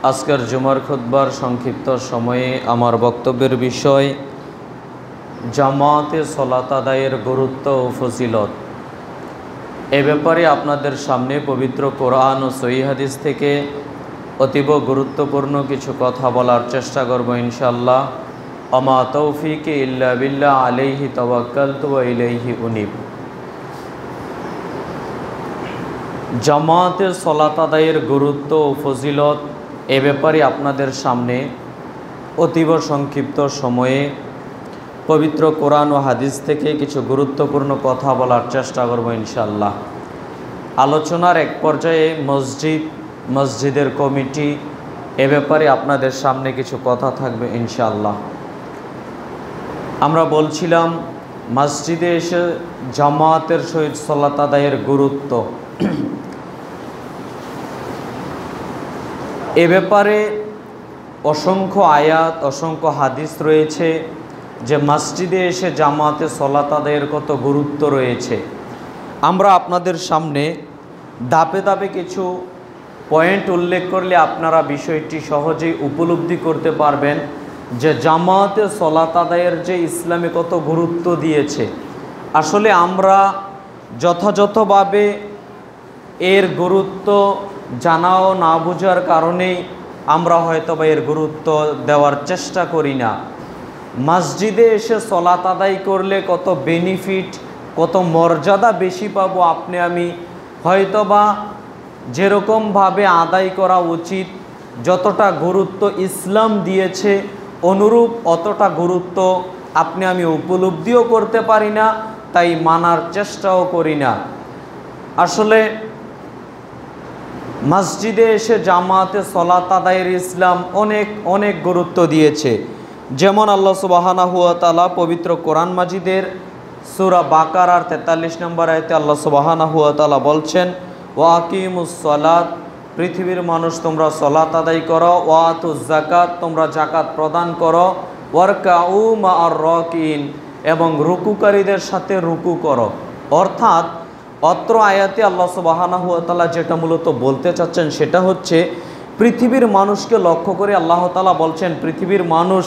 আজকের জুমার খুতবার সংক্ষিপ্ত সময়ে আমার বক্তব্যের বিষয় জামাতে সালাত আদায়ের গুরুত্ব ও ফজিলত। এ ব্যাপারে আপনাদের সামনে পবিত্র কোরআন ও সহিহ হাদিস থেকে অতীব গুরুত্বপূর্ণ কিছু কথা বলার চেষ্টা করব ইনশাআল্লাহ। আমা তৌফিকে ইল্লা বিল্লাহ, আলাইহি তাওয়াক্কালতু ওয়া ইলাইহি উনীব। জামাতে সালাত আদায়ের গুরুত্ব ও ফজিলত এ ব্যাপারে আপনাদের সামনে অতীব সংক্ষিপ্ত সময়ে পবিত্র কোরআন ও হাদিস থেকে কিছু গুরুত্বপূর্ণ কথা বলার চেষ্টা করব ইনশাআল্লাহ। আলোচনার এক পর্যায়ে মসজিদের কমিটি এ ব্যাপারে আপনাদের সামনে কিছু কথা থাকবে ইনশাআল্লাহ। আমরা বলছিলাম মসজিদে এসে জামাতের সহিত সালাত আদায়ের গুরুত্ব। এ ব্যাপারে অসংখ্য আয়াত, অসংখ্য হাদিস রয়েছে যে মসজিদে এসে জামাতে সালাত আদায়ের কত গুরুত্ব রয়েছে। আমরা আপনাদের সামনে ধাপে ধাপে কিছু পয়েন্ট উল্লেখ করলে আপনারা বিষয়টি সহজেই উপলব্ধি করতে পারবেন যে জামাতে সালাত আদায়ের যে ইসলামে কত গুরুত্ব দিয়েছে। আসলে আমরা যথাযথভাবে এর গুরুত্ব জানাও না বোঝার কারণেই আমরা হয়তোবা এর গুরুত্ব দেওয়ার চেষ্টা করি না। মসজিদে এসে সালাত আদায় করলে কত বেনিফিট, কত মর্যাদা বেশি পাবো আপনি আমি হয়তোবা যেরকমভাবে আদায় করা উচিত, যতটা গুরুত্ব ইসলাম দিয়েছে অনুরূপ অতটা গুরুত্ব আপনি আমি উপলব্ধিও করতে পারি না, তাই মানার চেষ্টাও করি না। আসলে মসজিদে এসে জামাতে সালাত আদায়ের ইসলাম অনেক অনেক গুরুত্ব দিয়েছে। যেমন আল্লাহ সুবহানাহু ওয়া তাআলা পবিত্র কোরআন মাজিদের সূরা বাকারার 43 নম্বর আয়াতে আল্লাহ সুবহানাহু ওয়া তাআলা বলছেন, ওয়া আকিমুস সালাত, পৃথিবীর মানুষ তোমরা সালাত আদায় করো, ওয়া আতুজ যাকাত, তোমরা যাকাত প্রদান করো, ওয়ারকাউ মা'আর রাকিন, এবং রুকুকারীদের সাথে রুকু করো। অর্থাৎ অত্র আয়াতে আল্লাহ সুবহানাহু ওয়া তাআলা যেটা মূলত বলতে চাচ্ছেন সেটা হচ্ছে পৃথিবীর মানুষকে লক্ষ্য করে আল্লাহ তাআলা বলছেন, পৃথিবীর মানুষ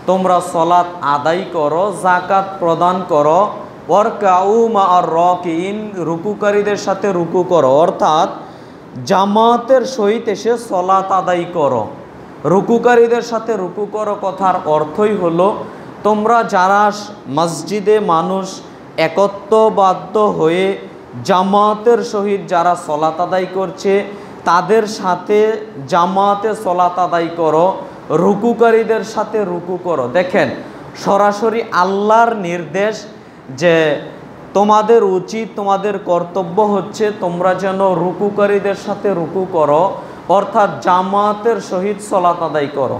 তোমরা সালাত আদায় করো, যাকাত প্রদান করো, ওয়ারকাউ মা'আর রাকিন, রুকুকারীদের সাথে রুকু করো। অর্থাৎ জামাতের সহিত এসে সালাত আদায় করো, রুকুকারীদের সাথে রুকু করো। কথার অর্থই হলো তোমরা যারা মসজিদে মানুষ একত্ববদ্ধ হয়ে জামাতের সহিত যারা সালাত আদায় করছে তাদের সাথে জামাতে সালাত আদায় করো, রুকুকারীদের সাথে রুকু করো। দেখেন, সরাসরি আল্লাহর নির্দেশ যে তোমাদের উচিত, তোমাদের কর্তব্য হচ্ছে তোমরা যেন রুকুকারীদের সাথে রুকু করো, অর্থাৎ জামাতের সহিত সালাত আদায় করো।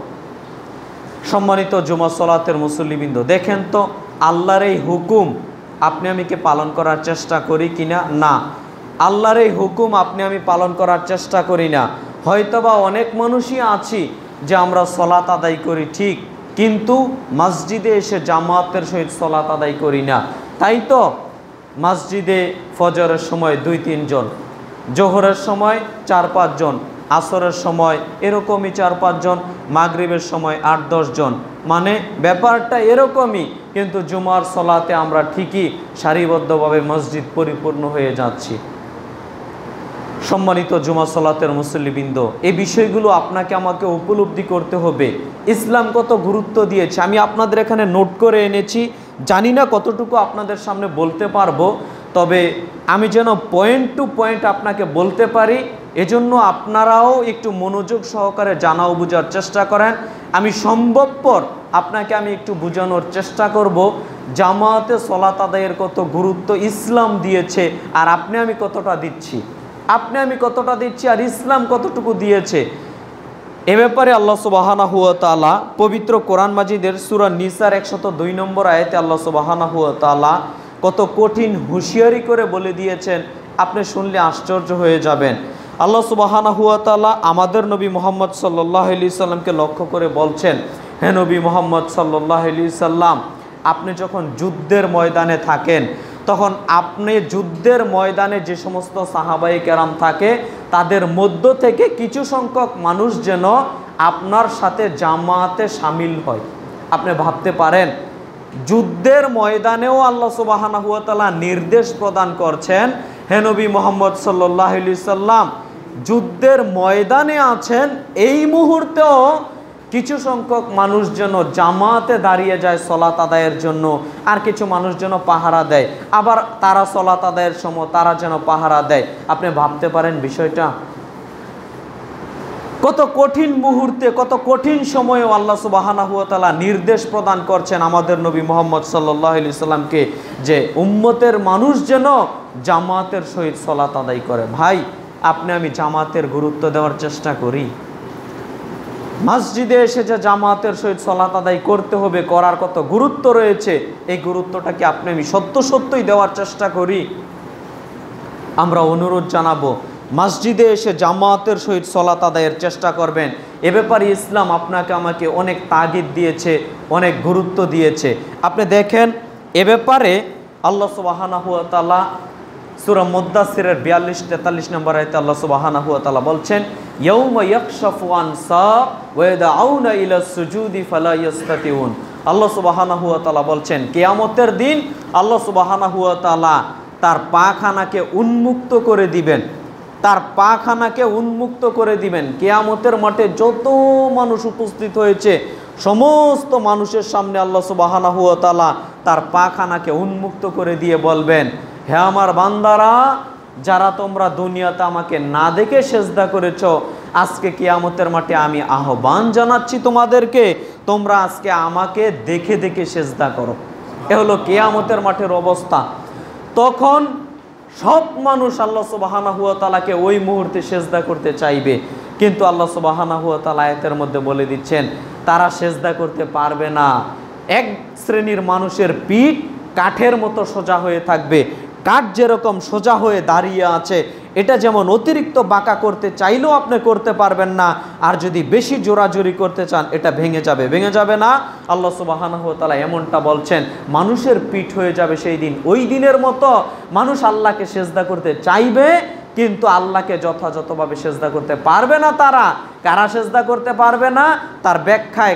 সম্মানিত জুমা সালাতের মুসল্লিবৃন্দ, দেখেন তো আল্লাহর এই হুকুম আপনি আমি কি পালন করার চেষ্টা করি কিনা? না, আল্লাহর এই হুকুম আপনি আমি পালন করার চেষ্টা করি না। হয়তোবা অনেক মানুষই আছি যে আমরা সালাত আদায় করি ঠিক, কিন্তু মসজিদে এসে জামাতের সহিত সালাত আদায় করি না। তাই তো মসজিদে ফজরের সময় 2-3 জন, জোহরের সময় 4-5 জন, আসরের সময় এরকমই 4-5 জন, মাগরিবের সময় 8-10 জন, মানে ব্যাপারটা এরকমই। কিন্তু জুমার সালাতে আমরা ঠিকই সারিবদ্ধভাবে মসজিদ পরিপূর্ণ হয়ে যাচ্ছি। সম্মানিত জুমা সালাতের মুসল্লিবৃন্দ, এই বিষয়গুলো আপনাকে আমাকে উপলব্ধি করতে হবে। ইসলাম কত গুরুত্ব দিয়েছে আমি আপনাদের এখানে নোট করে এনেছি। জানি না কতটুকু আপনাদের সামনে বলতে পারবো, তবে আমি যেন পয়েন্ট টু পয়েন্ট আপনাকে বলতে পারি, এজন্য আপনারাও একটু মনোযোগ সহকারে জানা ও বোঝার চেষ্টা করেন। আমি সম্ভবপর আপনাকে আমি একটু বোঝানোর চেষ্টা করব জামাতে সালাত আদায়ের কত গুরুত্ব ইসলাম দিয়েছে আর আপনি আমি কতটা দিচ্ছি, আর ইসলাম কতটুকু দিয়েছে। এ ব্যাপারে আল্লাহ সুবহানাহু ওয়া তাআলা পবিত্র কোরআন মাজিদের সূরা নিসার 102 নম্বর আয়াতে আল্লাহ সুবহানাহু ওয়া তাআলা কত কঠিন হুঁশিয়ারি করে বলে দিয়েছেন, আপনি শুনলে আশ্চর্য হয়ে যাবেন। আল্লাহ সুবহানাহু ওয়া তাআলা আমাদের নবী মুহাম্মদ সাল্লাল্লাহু আলাইহি সাল্লামকে লক্ষ্য করে বলছেন, হে নবী মুহাম্মদ সাল্লাল্লাহু আলাইহি সাল্লাম, আপনি যখন যুদ্ধের ময়দানে থাকেন তখন আপনি যুদ্ধের ময়দানে যে সমস্ত সাহাবায়ে কেরাম থাকে তাদের মধ্য থেকে কিছু সংখ্যক মানুষ যেন আপনার সাথে জামাতে শামিল হয়। আপনি ভাবতে পারেন যুদ্ধের ময়দানেও আল্লাহ সুবহানাহু ওয়া তাআলা নির্দেশ প্রদান করছেন, হে নবী মুহাম্মদ সাল্লাল্লাহু আলাইহি সাল্লাম যুদ্ধের ময়দানে আছেন, এই মুহূর্তেও কিছু সংখ্যক মানুষ যেন জামাতে দাঁড়িয়ে যায় সলাত আদায়ের জন্য, আর কিছু মানুষ যেন পাহারা দেয়, আবার তারা সলাত আদায়ের সময় তারা যেন পাহারা দেয়। আপনি ভাবতে পারেন বিষয়টা কত কঠিন মুহূর্তে, কত কঠিন সময়ে আল্লাহ সুবহানাহু ওয়া তাআলা নির্দেশ প্রদান করছেন আমাদের নবী মুহাম্মদ সাল্লাল্লাহু আলাইহি সাল্লামকে যে উম্মতের মানুষ যেন জামাতের সহিত সলাত আদায় করে। ভাই, আপনি আমি জামাতের গুরুত্ব দেওয়ার চেষ্টা করি। মসজিদে এসে যে জামাতের সহিত সলাত আদায় করতে হবে, করার কত গুরুত্ব রয়েছে, এই গুরুত্বটা কি আপনি আমি সত্যই দেওয়ার চেষ্টা করি? আমরা অনুরোধ জানাবো মসজিদে এসে জামাতের সহিত সলাত আদায়ের চেষ্টা করবেন। এ ব্যাপারে ইসলাম আপনাকে আমাকে অনেক তাগিদ দিয়েছে, অনেক গুরুত্ব দিয়েছে। আপনি দেখেন এ ব্যাপারে আল্লাহ সুবহানাহু ওয়া তাআলা সূরা মুদ্দাসসিরের 42-43 নম্বর আয়াতে আল্লাহ সুবহানাহু ওয়া তাআলা বলছেন, ইয়াউমা ইয়াকশাফু আন সাক ওয়া ইয়াদউনা ইলা সুজুদি ফালা ইস্তাতিউন। আল্লাহ সুবহানাহু ওয়া তাআলা বলছেন কিয়ামতের দিন আল্লাহ সুবহানাহু ওয়া তাআলা তার পাখানাকে উন্মুক্ত করে দিবেন, তার পাখানাকে উন্মুক্ত করে দিবেন। কিয়ামতের মাঠে যত মানুষ উপস্থিত হয়েছে সমস্ত মানুষের সামনে আল্লাহ সুবহানাহু ওয়া তাআলা তার পাখানাকে উন্মুক্ত করে দিয়ে বলবেন, হে আমার বান্দারা, যারা তোমরা দুনিয়াতে আমাকে না দেখে সেজদা করেছ, আজকে কিয়ামতের মাঠে আমি আহ্বান জানাচ্ছি তোমাদেরকে, তোমরা আজকে আমাকে দেখে দেখে সেজদা করো। এ হলো কিয়ামতের মাঠের অবস্থা। তখন সব মানুষ আল্লাহ সুবহানাহু ওয়া তাআলাকে ওই মুহূর্তে সেজদা করতে চাইবে, কিন্তু আল্লাহ সুবহানাহু ওয়া তাআলা আয়াতের মধ্যে বলে দিচ্ছেন তারা সেজদা করতে পারবে না। এক শ্রেণীর মানুষের পিঠ কাঠের মতো সোজা হয়ে থাকবে, কাঠ যেরকম সোজা হয়ে দাঁড়িয়ে আছে, এটা যেমন অতিরিক্ত বাঁকা করতে চাইলেও আপনি করতে পারবেন না, আর যদি বেশি জোরাজুরি করতে চান এটা ভেঙে যাবে না। আল্লাহ সুবহানাহু ওয়া তাআলা এমনটা বলছেন, মানুষের পিঠ হয়ে যাবে সেই দিন ওই দিনের মতো। মানুষ আল্লাহকে সেজদা করতে চাইবে কিন্তু আল্লাহকে যথাযথভাবে সেজদা করতে পারবে না। তারা কারা সেজদা করতে পারবে না, তার ব্যাখ্যায়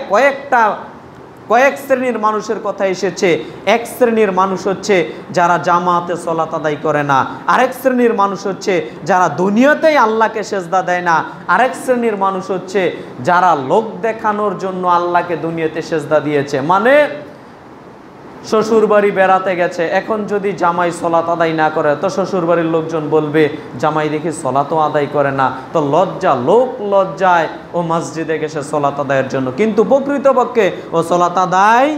কয়েক শ্রেণীর মানুষের কথা এসেছে। এক শ্রেণীর মানুষ হচ্ছে যারা জামাতে সলাত আদায় করে না, আরেক শ্রেণীর মানুষ হচ্ছে যারা দুনিয়াতেই আল্লাহকে সেজদা দেয় না, আরেক শ্রেণীর মানুষ হচ্ছে যারা লোক দেখানোর জন্য আল্লাহকে দুনিয়াতে সেজদা দিয়েছে। মানে শ্বশুর বাড়ি বেড়াতে গেছে, এখন যদি জামাই সলাত আদায় না করে তো শ্বশুর বাড়ির লোকজন বলবে জামাই দেখি সলাতও আদায় করে না, তো লোক লজ্জায় ও মসজিদে গেছে সলাত আদায়ের জন্য, কিন্তু প্রকৃতপক্ষে ও সলাত আদায়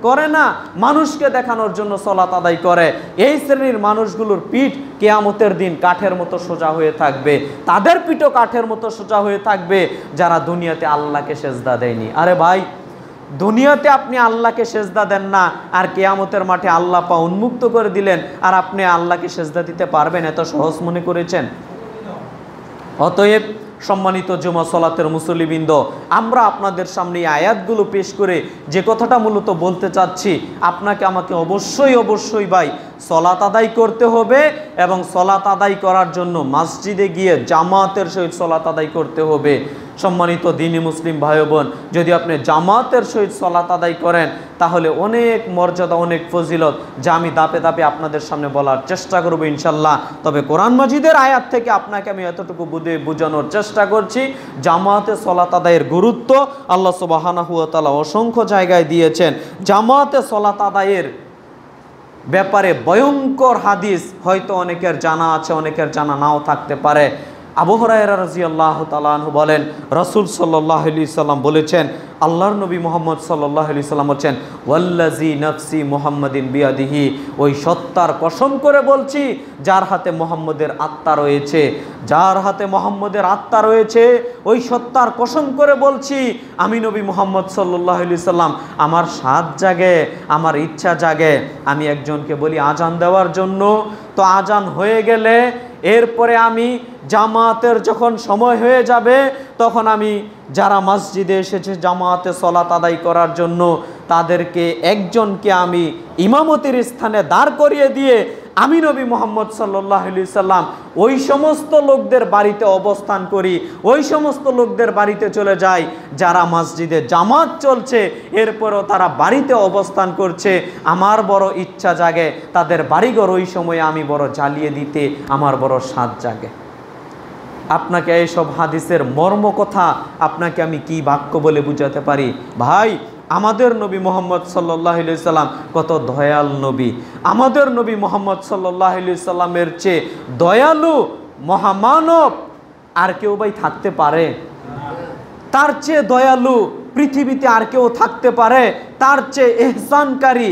করে না, মানুষকে দেখানোর জন্য সলাত আদায় করে। এই শ্রেণীর মানুষগুলোর পিঠ কিয়ামতের দিন কাঠের মতো সোজা হয়ে থাকবে, তাদের পিঠও কাঠের মতো সোজা হয়ে থাকবে যারা দুনিয়াতে আল্লাহকে সেজদা দেয়নি। আরে ভাই, দুনিয়াতে আপনি আল্লাহকে সেজদা দেন না, আর কিয়ামতের মাঠে আল্লাহ পা উন্মুক্ত করে দিলেন, আর আপনি আল্লাহকে সেজদা দিতে পারবেন এত সহজ মনে করেছেন? অতএব সম্মানিত জুমা সালাতের মুসল্লিবৃন্দ, আমরা আপনাদের সামনে এই আয়াতগুলো পেশ করে যে কথাটা মূলত বলতে চাচ্ছি, আপনাকে আমাকে অবশ্যই ভাই সলাত আদায় করতে হবে, এবং সলাত আদায় করার জন্য মসজিদে গিয়ে জামাতের সহিত সলাত আদায় করতে হবে। সম্মানিত দ্বীনি মুসলিম ভাই বোন, যদি আপনি জামাতের সহিত সলাত আদায় করেন তাহলে অনেক মর্যাদা, অনেক ফজিলত, যা আমি ধাপে ধাপে আপনাদের সামনে বলার চেষ্টা করব ইনশাল্লাহ। তবে কোরআন মাজিদের আয়াত থেকে আপনাকে আমি এতটুকু বোঝানোর চেষ্টা করছি, জামাতে সলাত আদায়ের গুরুত্ব আল্লাহ সুবহানাহু ওয়া তাআলা অসংখ্য জায়গায় দিয়েছেন। জামাতে সলাত আদায়ের ব্যাপারে ভয়ঙ্কর হাদিস হয়তো অনেকের জানা আছে, অনেকের জানা নাও থাকতে পারে। আবু হুরায়রা রাদিয়াল্লাহু তাআলা আনহু বলেন, রাসূল সাল্লাল্লাহু আলাইহি সাল্লাম বলেছেন, আল্লাহর নবী মুহাম্মদ সাল্লাল্লাহু আলাইহি সাল্লাম বলেন, ওয়াল্লাযী নাফসি মুহাম্মাদিন বিয়াদিহি, ওই সত্তার কসম করে বলছি যার হাতে মুহাম্মদের আত্মা রয়েছে, যার হাতে মুহাম্মদের আত্মা রয়েছে, ওই সত্তার কসম করে বলছি আমি নবী মুহাম্মদ সাল্লাল্লাহু আলাইহি সাল্লাম, আমার স্বাদ জাগে, আমার ইচ্ছা জাগে, আমি একজনকে বলি আজান দেওয়ার জন্য, তো আজান হয়ে গেলে এরপরে আমি জামাতের যখন সময় হয়ে যাবে তখন আমি যারা মসজিদে এসেছে জামাতে সলাত আদায় করার জন্য তাদেরকে একজনকে আমি ইমামতির স্থানে দাঁড় করিয়ে দিয়ে আমি নবী মুহাম্মদ সাল্লাল্লাহু আলাইহি সাল্লাম ওই সমস্ত লোকদের বাড়িতে অবস্থান করি, ওই সমস্ত লোকদের বাড়িতে চলে যাই যারা মসজিদে জামাত চলছে, এরপরও তারা বাড়িতে অবস্থান করছে। আমার বড় ইচ্ছা জাগে তাদের বাড়িঘর ওই সময়ে আমি বড় জ্বালিয়ে দিতে, আমার বড় স্বাদ জাগে। আপনাকে এইসব হাদিসের মর্ম কথা আপনাকে আমি কি বাক্য বলে বুঝাতে পারি? ভাই, আমাদের নবী মুহাম্মদ সাল্লাল্লাহু আলাইহি সাল্লাম কত দয়াল নবী। আমাদের নবী মুহাম্মদ সাল্লাল্লাহু আলাইহি সাল্লামের চেয়ে দয়ালু মহামানব আর কেউ ভাই থাকতে পারে? তার চেয়ে দয়ালু পৃথিবীতে আর কেউ থাকতে পারে? তার চেয়ে ইহসানকারী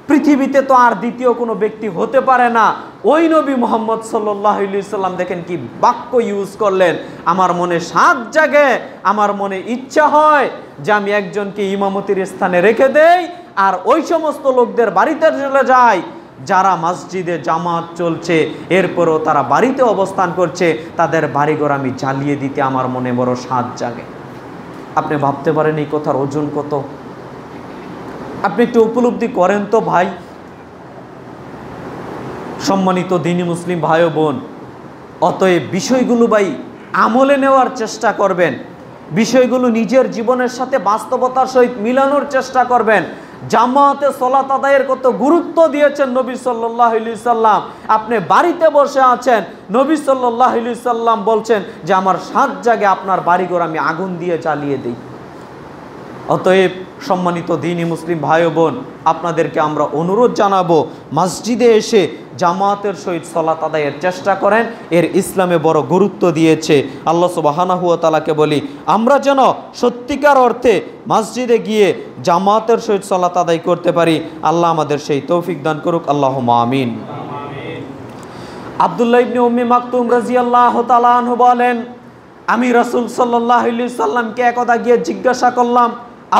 পৃথিবীতে তো আর দ্বিতীয় কোনো ব্যক্তি হতে পারে না। ওই নবী মুহাম্মদ সাল্লাল্লাহু আলাইহি সাল্লাম দেখেন কি বাক্য ইউজ করলেন। আমার মনে স্বাদ জাগে, আমার মনে ইচ্ছা হয় যে আমি একজনকে ইমামতির স্থানে রেখে দেই আর ওই সমস্ত লোকদের বাড়িতে চলে যাই যারা মসজিদে জামাত চলছে, এরপরও তারা বাড়িতে অবস্থান করছে, তাদের বাড়িঘর আমি জ্বালিয়ে দিতে আমার মনে বড় স্বাদ জাগে। আপনি ভাবতে পারেন এই কথার ওজন কত? আপনি একটু উপলব্ধি করেন তো ভাই। সম্মানিত দ্বীনি মুসলিম ভাই ও বোন, অতএব বিষয়গুলো ভাই আমলে নেওয়ার চেষ্টা করবেন, বিষয়গুলো নিজের জীবনের সাথে বাস্তবতার সহিত মিলানোর চেষ্টা করবেন। জামাতে সালাত আদায়ের কত গুরুত্ব দিয়েছেন নবী সাল্লাল্লাহু আলাইহি সাল্লাম। আপনি বাড়িতে বসে আছেন, নবী সাল্লাল্লাহু আলাইহি সাল্লাম বলছেন যে আমার স্বাদ জাগে আপনার বাড়িঘর আমি আগুন দিয়ে জ্বালিয়ে দিই। অতএব সম্মানিত দ্বীনি মুসলিম ভাই ও বোন, আপনাদেরকে আমরা অনুরোধ জানাবো মসজিদে এসে জামাতের সহিত সালাত আদায়ের চেষ্টা করেন। এর ইসলামে বড় গুরুত্ব দিয়েছে। আল্লাহ সুবহানাহু ওয়া তাআলাকে বলি আমরা যেন সত্যিকার অর্থে মসজিদে গিয়ে জামাতের সহিত সালাত আদায় করতে পারি। আল্লাহ আমাদের সেই তৌফিক দান করুক, আল্লাহুম্মা আমিন। আব্দুল্লাহ ইবনে উম্মি মাকতুম রাদিয়াল্লাহু তাআলা আনহু বলেন, আমি রাসূল সাল্লাল্লাহু আলাইহি সাল্লামকে একদা গিয়ে জিজ্ঞাসা করলাম।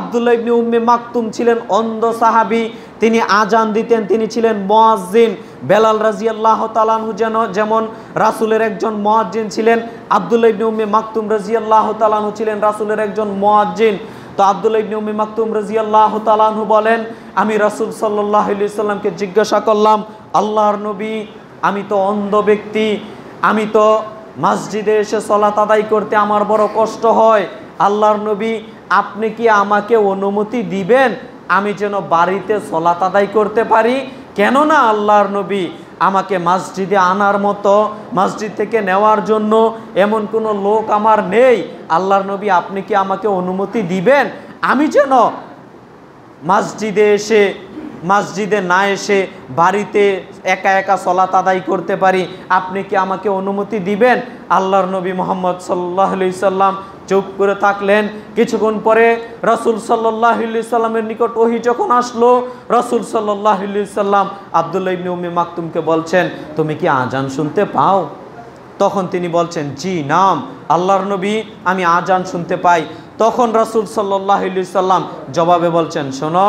আব্দুল্লাহ ইবনে উম্মে মাকতুম ছিলেন অন্ধ সাহাবী, তিনি আজান দিতেন, তিনি ছিলেন মুয়াজ্জিন। বেলাল রাদিয়াল্লাহু তাআলা আনহু যেমন রাসূলের একজন মুয়াজ্জিন ছিলেন, আব্দুল্লাহ ইবনে উম্মে মাকতুম রাদিয়াল্লাহু তাআলা আনহু ছিলেন রাসূলের একজন মুয়াজ্জিন। তো আব্দুল্লাহ ইবনে উম্মে মাকতুম রাদিয়াল্লাহু তাআলা আনহু বলেন, আমি রাসূল সাল্লাল্লাহু আলাইহি সাল্লামকে জিজ্ঞাসা করলাম, আল্লাহর নবী, আমি তো অন্ধ ব্যক্তি, আমি তো মসজিদে এসে সালাত আদায় করতে আমার বড় কষ্ট হয়। আল্লাহর নবী, আপনি কি আমাকে অনুমতি দিবেন আমি যেন বাড়িতে সালাত আদায় করতে পারি? কেননা আল্লাহর নবী, আমাকে মসজিদে আনার মতো, মসজিদ থেকে নেওয়ার জন্য এমন কোনো লোক আমার নেই। আল্লাহর নবী, আপনি কি আমাকে অনুমতি দিবেন আমি যেন মসজিদে না এসে বাড়িতে একা একা সালাত আদায় করতে পারি? আপনি কি আমাকে অনুমতি দিবেন? আল্লাহর নবী মুহাম্মদ সাল্লাল্লাহু আলাইহি সাল্লাম চুপ করে থাকলেন। কিছুক্ষণ পরে রাসূল সাল্লাল্লাহু আলাইহি সাল্লামের নিকট ওহী যখন আসলো, রাসূল সাল্লাল্লাহু আলাইহি সাল্লাম আব্দুল্লাহ ইবনে উম্মে মাকতুমকে বলছেন, তুমি কি আজান শুনতে পাও? তখন তিনি বলছেন, জি নাম আল্লাহর নবী, আমি আজান শুনতে পাই। তখন রাসূল সাল্লাল্লাহু আলাইহি সাল্লাম জবাবে বলছেন, শোনো,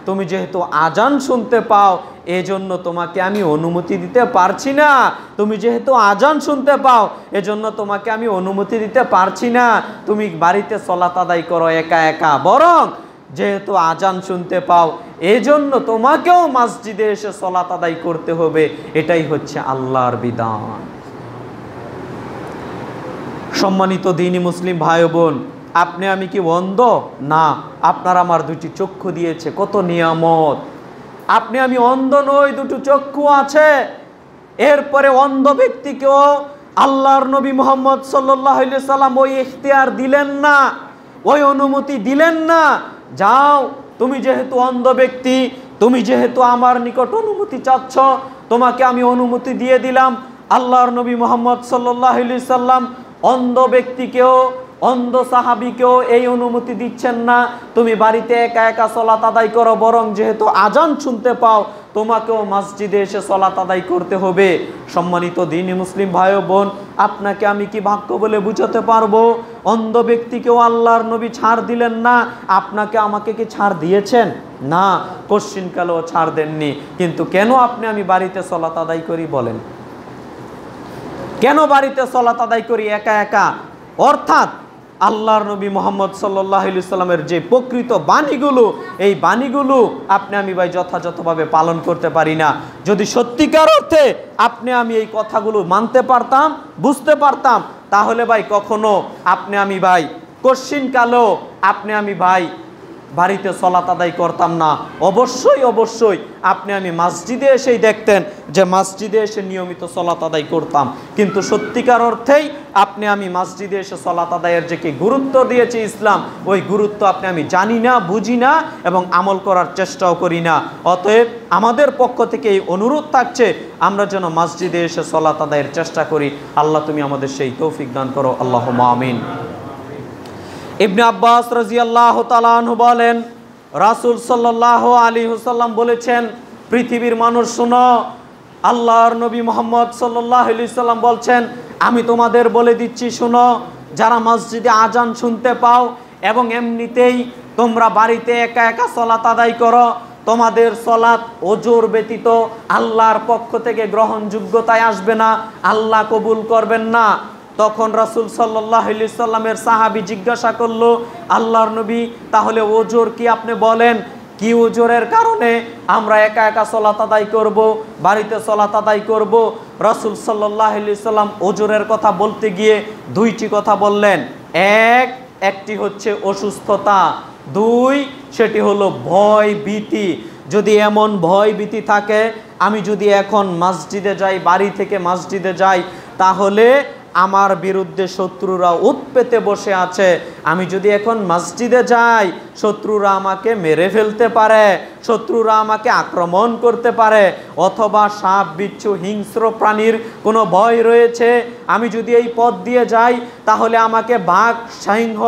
তুমি যেহেতু আজান শুনতে পাও এজন্য তোমাকে আমি অনুমতি দিতে পারছি না। তুমি যেহেতু আজান শুনতে পাও এজন্য তোমাকে আমি অনুমতি দিতে পারছি না তুমি বাড়িতে সালাত আদায় করো একা একা। বরং যেহেতু আজান শুনতে পাও এজন্য তোমাকেও মসজিদে এসে সালাত আদায় করতে হবে। এটাই হচ্ছে আল্লাহর বিধান। সম্মানিত দ্বীনি মুসলিম ভাই ও বোন, আপনি আমি কি অন্ধ? না, আপনার আমার দুটি চক্ষু দিয়েছে, কত নিয়ামত। আপনি আমি অন্ধ নই, দুটো চক্ষু আছে। এরপরে অন্ধ ব্যক্তিকেও আল্লাহর নবী মুহাম্মদ সাল্লাল্লাহু আলাইহি সাল্লাম ওই ইখতিয়ার দিলেন না, ওই অনুমতি দিলেন না, যাও তুমি যেহেতু অন্ধ ব্যক্তি, তুমি যেহেতু আমার নিকট অনুমতি চাচ্ছ, তোমাকে আমি অনুমতি দিয়ে দিলাম। আল্লাহর নবী মুহাম্মদ সাল্লাল্লাহু আলাইহি সাল্লাম অন্ধ ব্যক্তিকেও, অন্ধ সাহাবীকেও এই অনুমতি দিচ্ছেন না তুমি বাড়িতে একা একা সালাত আদায় করো, বরং যেহেতু আজান শুনতে পাও তোমাকেও মসজিদে এসে সালাত আদায় করতে হবে। সম্মানিত দ্বীনি মুসলিম ভাই ও বোন, আপনাকে আমি কি বাক্য বলে বুঝাতে পারবো? অন্ধ ব্যক্তিকেও আল্লাহর নবী ছাড় দিলেন না, আপনাকে আমাকে কি ছাড় দিয়েছেন? না, কোশ্চিনকালেও ছাড় দেননি। কিন্তু কেন আপনি আমি বাড়িতে সালাত আদায় করি বলেন? কেন বাড়িতে সালাত আদায় করি একা একা? অর্থাৎ আল্লাহর নবী মুহাম্মদ সাল্লাল্লাহু আলাইহি সাল্লামের যে প্রকৃত বাণীগুলো, এই বাণীগুলো আপনি আমি ভাই যথাযথভাবে পালন করতে পারি না। যদি সত্যিকার অর্থে আপনি আমি এই কথাগুলো মানতে পারতাম, বুঝতে পারতাম, তাহলে ভাই কখনো আপনি আমি ভাই কশ্চিনকালেও আপনি আমি ভাই বাড়িতে সলাত আদায় করতাম না। অবশ্যই অবশ্যই আপনি আমি মসজিদে এসেই দেখতেন যে মসজিদে এসে নিয়মিত সলাত আদায় করতাম, কিন্তু সত্যিকার অর্থেই আপনি আমি মসজিদে এসে সলাত আদায়ের যে কি গুরুত্ব দিয়েছে ইসলাম, ওই গুরুত্ব আপনি আমি জানি না, বুঝি না এবং আমল করার চেষ্টাও করি না। অতএব আমাদের পক্ষ থেকে এই অনুরোধ থাকছে আমরা যেন মসজিদে এসে সলাত আদায়ের চেষ্টা করি। আল্লাহ তুমি আমাদের সেই তৌফিক দান করো, আল্লাহুম্মা আমিন। ইবনে আব্বাস রাদিয়াল্লাহু তাআলা আনহু বলেন, রাসূল সাল্লাল্লাহু আলাইহি ওয়াসাল্লাম বলেছেন, পৃথিবীর মানুষ শোনো, আল্লাহর নবী মুহাম্মদ সাল্লাল্লাহু আলাইহি ওয়াসাল্লাম বলছেন, আমি তোমাদের বলে দিচ্ছি শোনো, যারা মসজিদে আজান শুনতে পাও এবং এমনিতেই তোমরা বাড়িতে একা একা সালাত আদায় করো, তোমাদের সালাত ওজোর ব্যতীত আল্লাহর পক্ষ থেকে গ্রহণযোগ্যতায় আসবে না, আল্লাহ কবুল করবেন না। তখন রাসূল সাল্লাল্লাহু আলাইহি সাল্লামের সাহাবী জিজ্ঞাসা করলো, আল্লাহর নবী, তাহলে ওজোর কি আপনি বলেন, কি ওজোরের কারণে আমরা একা একা সালাত আদায় করব, বাড়িতে সালাত আদায় করব? রাসূল সাল্লাল্লাহু আলাইহি সাল্লাম ওজোরের কথা বলতে গিয়ে দুইটি কথা বললেন। একটি হচ্ছে অসুস্থতা, দুই সেটি হলো ভয় ভীতি। যদি এমন ভয় ভীতি থাকে, আমি যদি এখন মসজিদে যাই, বাড়ি থেকে মসজিদে যাই, তাহলে আমার বিরুদ্ধে শত্রুরা উৎপেতে বসে আছে, আমি যদি এখন মসজিদে যাই শত্রুরা আমাকে মেরে ফেলতে পারে, শত্রুরা আমাকে আক্রমণ করতে পারে, অথবা সাপ বিচ্ছু হিংস্র প্রাণীর কোনো ভয় রয়েছে, আমি যদি এই পথ দিয়ে যাই তাহলে আমাকে বাঘ সিংহ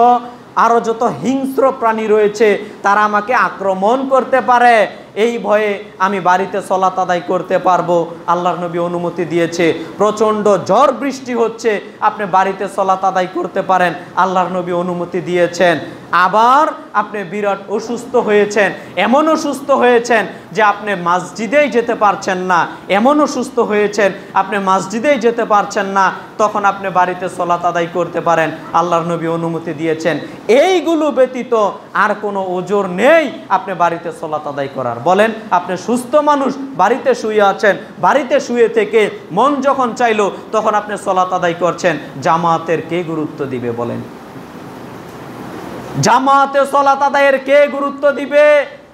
আরও যত হিংস্র প্রাণী রয়েছে তারা আমাকে আক্রমণ করতে পারে, এই ভয়ে আমি বাড়িতে সালাত আদায় করতে পারবো। আল্লাহর নবী অনুমতি দিয়েছে। প্রচণ্ড ঝড় বৃষ্টি হচ্ছে, আপনি বাড়িতে সালাত আদায় করতে পারেন, আল্লাহর নবী অনুমতি দিয়েছেন। আবার আপনি বিরাট অসুস্থ হয়েছেন, এমন অসুস্থ হয়েছেন যে আপনি মসজিদেই যেতে পারছেন না, এমন অসুস্থ হয়েছেন আপনি মসজিদেই যেতে পারছেন না, তখন আপনি বাড়িতে সালাত আদায় করতে পারেন, আল্লাহর নবী অনুমতি দিয়েছেন। এইগুলো ব্যতীত আর কোনো ওজোর নেই আপনি বাড়িতে সালাত আদায় করার। বলেন, আপনি সুস্থ মানুষ, বাড়িতে শুয়ে আছেন, বাড়িতে শুয়ে থেকে মন যখন চাইলো তখন আপনি সালাত আদায় করছেন, জামাতের কে গুরুত্ব দিবে? বলেন, জামাতে সালাত আদায়ের কে গুরুত্ব দিবে?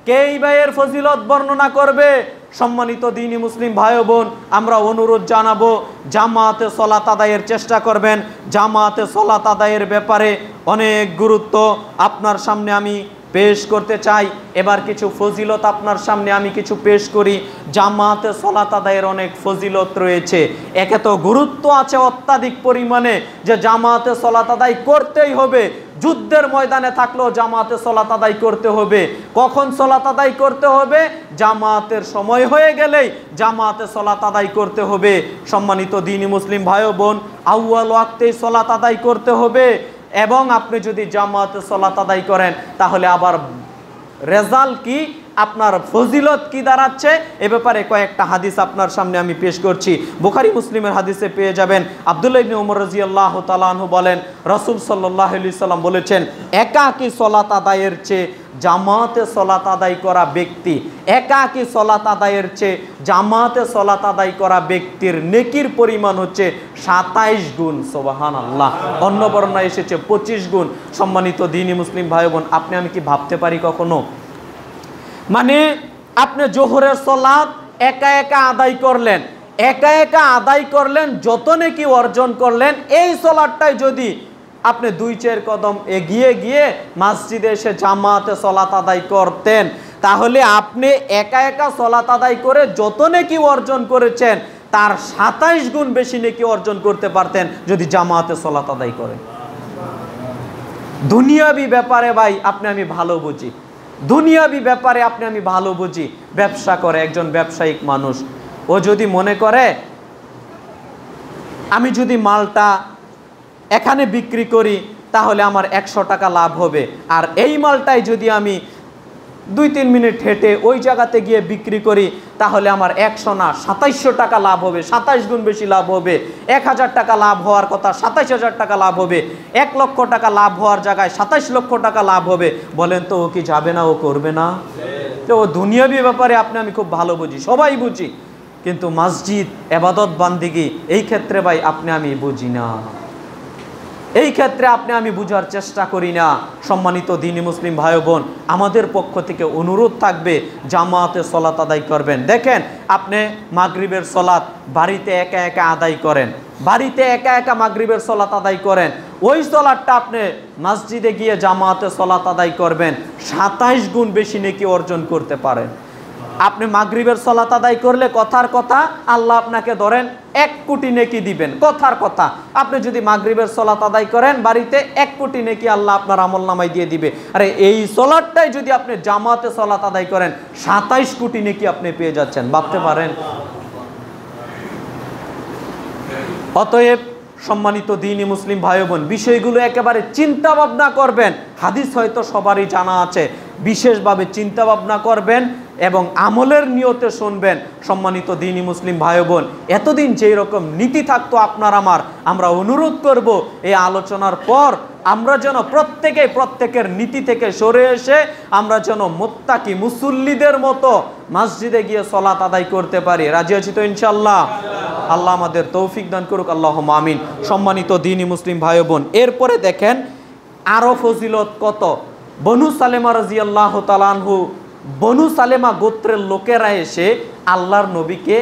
কে এই ভাইয়ের ফজিলত বর্ণনা করবে? সম্মানিত দ্বীনি মুসলিম ভাই বোন, আমরা অনুরোধ জানাবো জামাতে সালাত আদায়ের চেষ্টা করবেন। জামাতে সালাত আদায়ের ব্যাপারে অনেক গুরুত্ব আপনার সামনে আমি পেশ করতে চাই। এবার কিছু ফজিলত আপনার সামনে আমি কিছু পেশ করি। জামাতে সালাত আদায়ের অনেক ফজিলত রয়েছে, একে তো গুরুত্ব আছে অত্যাধিক পরিমাণে যে জামাতে সালাত আদায় করতেই হবে, যুদ্ধের ময়দানে থাকলেও জামাতে সালাত আদায় করতে হবে। কখন সালাত আদায় করতে হবে? জামাতের সময় হয়ে গেলেই জামাতে সালাত আদায় করতে হবে। সম্মানিত দ্বীনি মুসলিম ভাই বোন, আউয়াল ওয়াক্তেই সালাত আদায় করতে হবে। এবং আপনি যদি জামাতে সালাত আদায় করেন তাহলে আবার রেজাল্ট কি, আপনার ফজিলত কি দাঁড়াচ্ছে, এ ব্যাপারে কয়েকটা হাদিস আপনার সামনে আমি পেশ করছি। বুখারী মুসলিমের হাদিসে পেয়ে যাবেন। আব্দুল্লাহ ইবনে ওমর রাদিয়াল্লাহু তাআলা আনহু বলেন, রাসূল সাল্লাল্লাহু আলাইহি সাল্লাম বলেছেন, একাকী সালাত আদায়ের চেয়ে জামাতে সালাত আদায় করা ব্যক্তি, একাকী সালাত আদায়ের চেয়ে জামাতে সালাত আদায় করা ব্যক্তির নেকির পরিমাণ হচ্ছে 27 গুণ। সুবহানাল্লাহ। অন্য বর্ণনায় এসেছে 25 গুণ। সম্মানিত দ্বীনি মুসলিম ভাই বোন, আপনি আমি কি ভাবতে পারি কখনো, মানে আপনি জোহরের সালাত একা একা আদায় করলেন, একা একা আদায় করলেন, যত নেকি অর্জন করলেন, এই সালাতটাই যদি আপনি 2-4 কদম এগিয়ে গিয়ে মসজিদে এসে জামাতে সালাত আদায় করতেন, তাহলে আপনি একা একা সালাত আদায় করে যত নেকি অর্জন করেছেন তার 27 গুণ বেশি নেকি অর্জন করতে পারতেন যদি জামাতে সালাত আদায় করেন। দুনিয়াবি ব্যাপারে ভাই আপনি আমি ভালো বুঝি, দুনিয়াবি ব্যাপারে আপনি আমি ভালো বুঝি। ব্যবসা করে একজন ব্যবসায়িক মানুষ, ও যদি মনে করে আমি যদি মালটা এখানে বিক্রি করি তাহলে আমার 100 টাকা লাভ হবে, আর এই মালটাই যদি আমি 2-3 মিনিট হেঁটে ওই জায়গাতে গিয়ে বিক্রি করি, তাহলে আমার 100 না 2700 টাকা লাভ হবে, 27 গুণ বেশি লাভ হবে। 1000 টাকা লাভ হওয়ার কথা 27000 টাকা লাভ হবে। 1 লক্ষ টাকা লাভ হওয়ার জায়গায় 27 লক্ষ টাকা লাভ হবে। বলেন তো ও কি যাবে না, ও করবে না? তো ও দুনিয়াবি ব্যাপারে আমি খুব ভালো বুঝি, সবাই বুঝি, কিন্তু মসজিদ ইবাদত বান্দিগি এই ক্ষেত্রে ভাই আমি বুঝি না, এই ক্ষেত্রে আমি বুঝার চেষ্টা করি না। সম্মানিত দ্বীনি মুসলিম ভাই বোন, আমাদের পক্ষ থেকে অনুরোধ থাকবে জামাতে সলাত আদায় করবেন। দেখেন, আপনি মাগরিবের সলাত বাড়িতে একা একা আদায় করেন, বাড়িতে একা একা মাগরিবের সলাত আদায় করেন, ওই সলাতটা আপনি মসজিদে গিয়ে জামাতে সলাত আদায় করবেন, 27 গুণ বেশি নেকি অর্জন করতে পারেন। আপনি মাগরিবের সলাত আদায় করলে কথার কথা আল্লাহ আপনাকে ধরেন 1 কোটি নেকি দিবেন, কথার কথা। আপনি যদি মাগরিবের সলাত আদায় করেন বাড়িতে, 1 কোটি নেকি আল্লাহ আপনার আমলনামায় দিয়ে দিবে। আরে এই সলাতটাই যদি আপনি জামাতে সলাত আদায় করেন, 27 কোটি নেকি আপনি পেয়ে যাচ্ছেন, ভাবতে পারেন? অতএব সম্মানিত দ্বীনি মুসলিম ভাই বোন, বিষয়গুলো একেবারে চিন্তা ভাবনা করবেন। হাদিস হয়তো সবারই জানা আছে, বিশেষভাবে চিন্তা ভাবনা করবেন এবং আমলের নিয়তে শুনবেন। সম্মানিত দ্বীনি মুসলিম ভাই বোন, এতদিন যেই রকম নীতি থাকতো আপনার আমার, আমরা অনুরোধ করব এই আলোচনার পর আমরা যেন প্রত্যেকের নীতি থেকে সরে এসে আমরা যেন মুত্তাকি মুসল্লিদের মতো মসজিদে গিয়ে সলাত আদায় করতে পারি। রাজি আছি তো ইনশাআল্লাহ? আল্লাহ আমাদের তৌফিক দান করুক, আল্লাহুম্মা আমিন। সম্মানিত দ্বীনি মুসলিম ভাই বোন, এরপরে দেখেন আরো ফজিলত কত। বনু সালেমা রাদিয়াল্লাহু তাআলা আনহু, বনু সালেমা গোত্রের লোকেরা এসে আল্লাহর নবীকে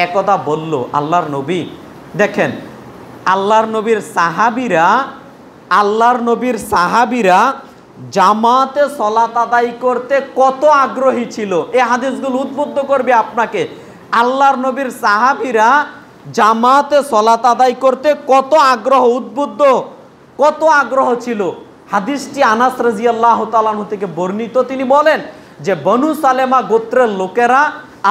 একদা বলল, আল্লাহর নবী দেখেন, আল্লাহর নবীর সাহাবীরা জামাতে সলাত আদায় করতে কত আগ্রহী ছিল। এই হাদিসগুলো উদ্বুদ্ধ করবে আপনাকে। আল্লাহর নবীর সাহাবীরা জামাতে সলাত আদায় করতে কত আগ্রহ ছিল। হাদিসটি আনাস রাদিয়াল্লাহু তাআলা আনহু থেকে বর্ণিত। তিনি বলেন যে বনু সালেমা গোত্রের লোকেরা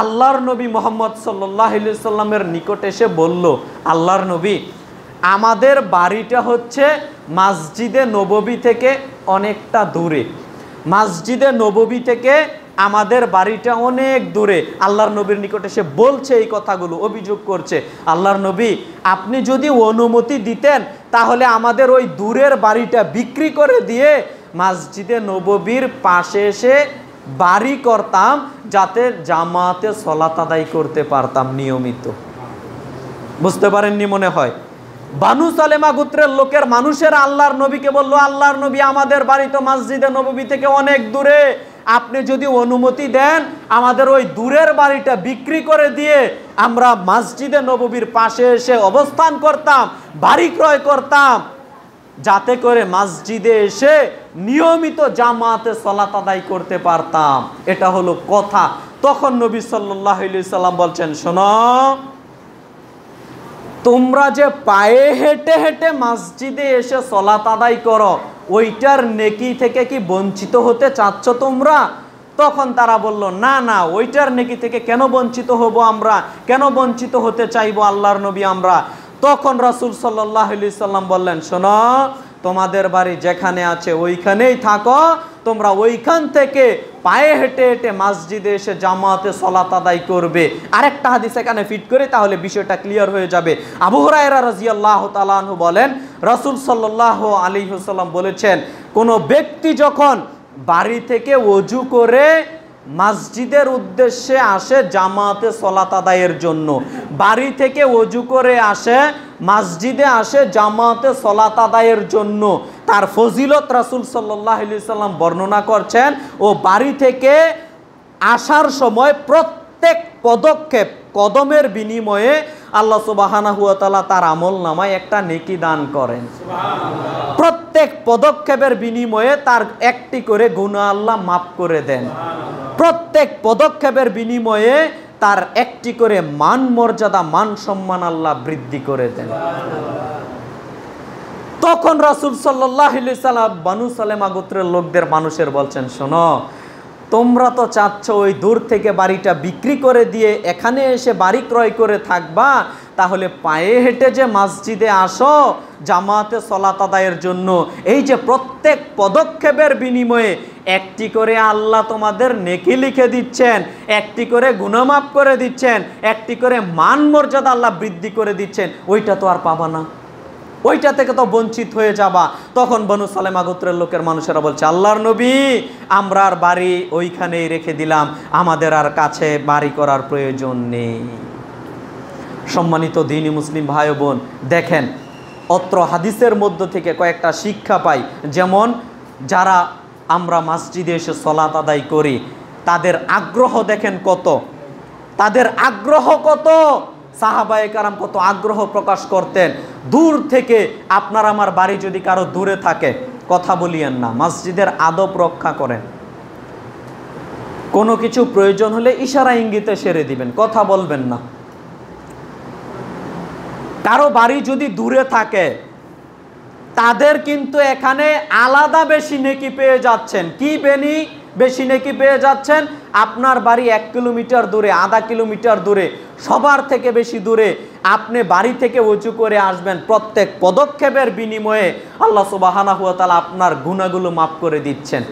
আল্লাহর নবী মুহাম্মদ সাল্লাল্লাহু আলাইহি সাল্লামের নিকট এসে বলল, আল্লাহর নবী, আমাদের বাড়িটা হচ্ছে মসজিদে নববী থেকে অনেকটা দূরে, মসজিদে নববী থেকে আমাদের বাড়িটা অনেক দূরে। আল্লাহর নবীর নিকট এসে বলছে এই কথাগুলো, অভিযোগ করছে, আল্লাহর নবী আপনি যদি অনুমতি দিতেন তাহলে আমাদের ওই দূরের বাড়িটা বিক্রি করে দিয়ে মসজিদে নববীর পাশে এসে বাড়ি করতাম, যাতে জামাতে সলাত আদায় করতে পারতাম নিয়মিত। বুঝতে পারেননি মনে হয়? বানু সালেমা গোত্রের লোকের মানুষেরা আল্লাহর নবীকে বলল, আল্লাহর নবী আমাদের বাড়ি তো মসজিদে নববী থেকে অনেক দূরে, আপনি যদি অনুমতি দেন আমাদের ওই দূরের বাড়িটা বিক্রি করে দিয়ে আমরা মসজিদে নববীর পাশে এসে অবস্থান করতাম, বাড়ি ক্রয় করতাম, যাতে করে মসজিদে এসে নিয়মিত জামাতে সলাত আদায় করতে পারতাম। এটা হলো কথা। তখন নবী সাল্লাল্লাহু আলাইহি সাল্লাম বলছেন, শোনো, তোমরা যে পায়ে হেঁটে হেঁটে মসজিদে এসে সলাত আদায় করো, ওইটার নেকি থেকে কি বঞ্চিত হতে চাচ্ছ তোমরা? তখন তারা বলল, না না, ওইটার নেকি থেকে কেন বঞ্চিত হব আমরা, কেন বঞ্চিত হতে চাইবো আল্লাহর নবী আমরা? তখন রাসূল সাল্লাল্লাহু আলাইহি সাল্লাম বললেন, শোনো, তোমাদের বাড়ি যেখানে আছে ওইখানেই থাকো, তোমরা ওইখান থেকে পায়ে হেঁটে হেঁটে মসজিদে এসে জামাতে সলাত আদায় করবে। আরেকটা হাদিস এখানে ফিট করে তাহলে বিষয়টা ক্লিয়ার হয়ে যাবে। আবু হুরায়রা রাদিয়াল্লাহু তাআলা আনহু বলেন, রাসূল সাল্লাল্লাহু আলাইহি ওয়াসাল্লাম বলেছেন, কোনো ব্যক্তি যখন বাড়ি থেকে ওযু করে মসজিদের উদ্দেশ্যে আসে জামাতে সলাত আদায়ের জন্য, বাড়ি থেকে ওযু করে আসে মসজিদে আসে জামাতে সলাত আদায়ের জন্য, তার ফজিলত রাসূল সাল্লাল্লাহু আলাইহি সাল্লাম বর্ণনা করছেন। ও বাড়ি থেকে আসার সময় প্রত্যেক পদক্ষেপ, কদমের বিনিময়ে আল্লাহ সুবহানাহু ওয়া তাআলা তার আমলনামায় একটা নেকি দান করেন। প্রত্যেক পদক্ষেপের বিনিময়ে তার একটি করে গুনাহ আল্লাহ মাফ করে দেন। প্রত্যেক পদক্ষেপের বিনিময়ে তার একটি করে মান মর্যাদা, মান সম্মান আল্লাহ বৃদ্ধি করে দেন। তখন রাসূল সাল্লাল্লাহু আলাইহি সাল্লাম বানু সালেমা গোত্রের লোকদের মানুষের বলছেন, শোনো, তোমরা তো চাচ্ছ ওই দূর থেকে বাড়িটা বিক্রি করে দিয়ে এখানে এসে বাড়ি ক্রয় করে থাকবা, তাহলে পায়ে হেঁটে যে মসজিদে আসো জামাতে সালাত আদায়ের জন্য, এই যে প্রত্যেক পদক্ষেপের বিনিময়ে একটি করে আল্লাহ তোমাদের নেকি লিখে দিচ্ছেন, একটি করে গুনাহ মাফ করে দিচ্ছেন, একটি করে মান মর্যাদা আল্লাহ বৃদ্ধি করে দিচ্ছেন, ওইটা তো আর পাবা না, ওইটা থেকে তো বঞ্চিত হয়ে যাবা। তখন বনু সালেমা গোত্রের লোকের মানুষেরা বলছে, আল্লাহর নবী আমরা আর বাড়ি ওইখানেই রেখে দিলাম, আমাদের আর কাছে বাড়ি করার প্রয়োজন নেই। সম্মানিত দ্বীনি মুসলিম ভাই বোন, দেখেন অত্র হাদিসের মধ্য থেকে কয়েকটা শিক্ষা পাই। যেমন যারা আমরা মসজিদে এসে সালাত আদায় করি তাদের আগ্রহ দেখেন কত, তাদের আগ্রহ কত। সাহাবায়ে কারাম কত আগ্রহ প্রকাশ করতেন। দূর থেকে আপনার আমার বাড়ি যদি কারো দূরে থাকে কথা বলিয়েন না, মসজিদের আদব রক্ষা করেন। কোনো কিছু প্রয়োজন হলে ইশারা ইঙ্গিতে সেরে দিবেন, কথা বলবেন না। কারো বাড়ি যদি দূরে থাকে তাদের কিন্তু এখানে আলাদা বেশি নেকি পেয়ে যাচ্ছেন। কি বেশি নেকি পেয়ে যাচ্ছেন? আপনার বাড়ি 1 কিলোমিটার দূরে, আধা কিলোমিটার দূরে, সবার থেকে বেশি দূরে, আপনি বাড়ি থেকে ওযু করে আসবেন, প্রত্যেক পদক্ষেপের বিনিময়ে আল্লাহ সুবহানাহু ওয়া তাআলা আপনার গুনাহগুলো মাফ করে দিচ্ছেন।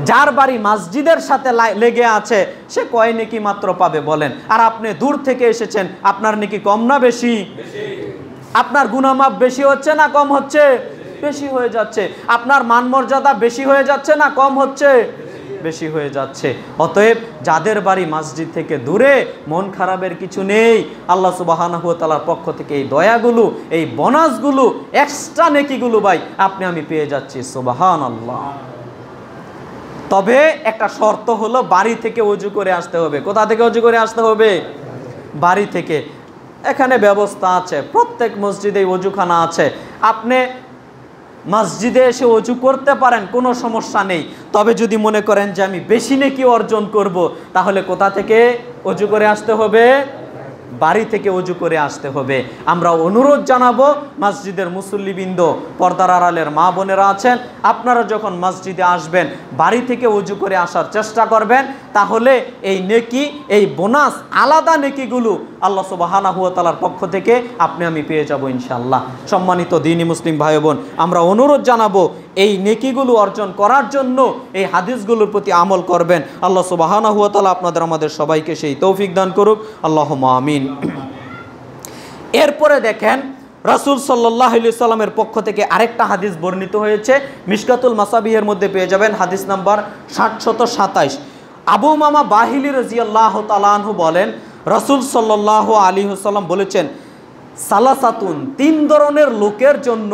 যার বাড়ি মসজিদের সাথে লেগে আছে সে কয় নেকি মাত্র পাবে বলেন? আর আপনি দূর থেকে এসেছেন, আপনার নেকি কম না বেশি? আপনার গুনাহ মাফ বেশি হচ্ছে না কম হচ্ছে? বেশি হয়ে যাচ্ছে। আপনার মান মর্যাদা বেশি হয়ে যাচ্ছে না কম হচ্ছে? বেশি হয়ে যাচ্ছে। অতএব যাদের বাড়ি মসজিদ থেকে দূরে মন খারাপের কিছু নেই, আল্লাহ সুবহানাহু ওয়া তাআলার পক্ষ থেকে এই দয়াগুলো, এই বোনাসগুলো, এক্সট্রা নেকিগুলো ভাই আপনি আমি পেয়ে যাচ্ছি। সুবহানাল্লাহ। তবে একটা শর্ত হলো বাড়ি থেকে ওযু করে আসতে হবে। কোথা থেকে ওযু করে আসতে হবে? বাড়ি থেকে। এখানে ব্যবস্থা আছে, প্রত্যেক মসজিদে ওযুখানা আছে, আপনি মসজিদে এসে ওযু করতে পারেন, কোনো সমস্যা নেই। তবে যদি মনে করেন যে আমি বেশি নেকি অর্জন করব, তাহলে কোথা থেকে ওযু করে আসতে হবে? বাড়ি থেকে ওযু করে আসতে হবে। আমরা অনুরোধ জানাবো মসজিদের মুসল্লিবৃন্দ, পর্দার আড়ালের মা বোনেরা আছেন, আপনারা যখন মসজিদে আসবেন বাড়ি থেকে ওযু করে আসার চেষ্টা করবেন, তাহলে এই নেকি, এই বোনাস, আলাদা নেকিগুলো আল্লাহ সুবহানাহু ওয়া তাআলার পক্ষ থেকে আপনি আমি পেয়ে যাব ইনশাআল্লাহ। সম্মানিত দ্বীনি মুসলিম ভাই বোন, আমরা অনুরোধ জানাবো এই নেকিগুলো অর্জন করার জন্য এই হাদিসগুলোর প্রতি আমল করবেন। আল্লাহ সুবহানাহু ওয়া তাআলা আপনাদের আমাদের সবাইকে সেই তৌফিক দান করুক, আল্লাহুম্মা আমিন। এরপরে দেখেন রাসূল সাল্লাল্লাহু আলাইহি সাল্লামের পক্ষ থেকে আরেকটা হাদিস বর্ণিত হয়েছে, মিশকাতুল মাসাবিহের মধ্যে পেয়ে যাবেন, হাদিস নাম্বার 727। আবু উমামা বাহিলি রাদিয়াল্লাহু তাআলা আনহু বলেন, রাসূল সাল্লাল্লাহু আলাইহি ওয়াসাল্লাম বলেছেন, সালাসাতুন, 3 ধরনের লোকের জন্য,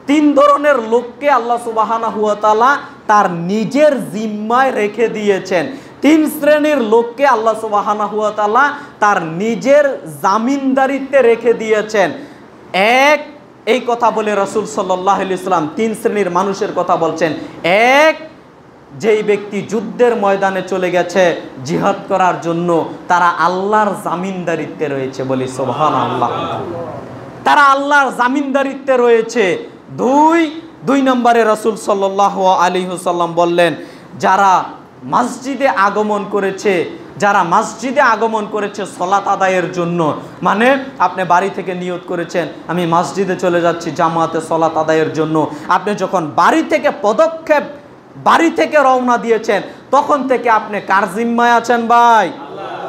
3 ধরনের লোককে আল্লাহ সুবহানাহু ওয়া তাআলা তার নিজের জিম্মায় রেখে দিয়েছেন। 3 শ্রেণীর লোককে আল্লাহ সুবহানাহু ওয়া তাআলা তার নিজের জামিনদারিত্বে রেখে দিয়েছেন। এক, এই কথা বলে রাসূল সাল্লাল্লাহু আলাইহি ওয়াসাল্লাম 3 শ্রেণীর মানুষের কথা বলছেন। এক, যেই ব্যক্তি যুদ্ধের ময়দানে চলে গেছে জিহাদ করার জন্য, তারা আল্লাহর জামিনদারিত্বে রয়েছে, বলি সুবহানাল্লাহ, তারা আল্লাহর জামিনদারিত্বে রয়েছে। দুই নম্বরে রাসূল সাল্লাল্লাহু আলাইহি ওয়াসাল্লাম বললেন, যারা মসজিদে আগমন করেছে, যারা মসজিদে আগমন করেছে সালাত আদায়ের জন্য, মানে আপনি বাড়ি থেকে নিয়ত করেছেন আমি মসজিদে চলে যাচ্ছি জামাতে সালাত আদায়ের জন্য, আপনি যখন বাড়ি থেকে রওনা দিয়েছেন তখন থেকে আপনি কার জিম্মায় আছেন ভাই?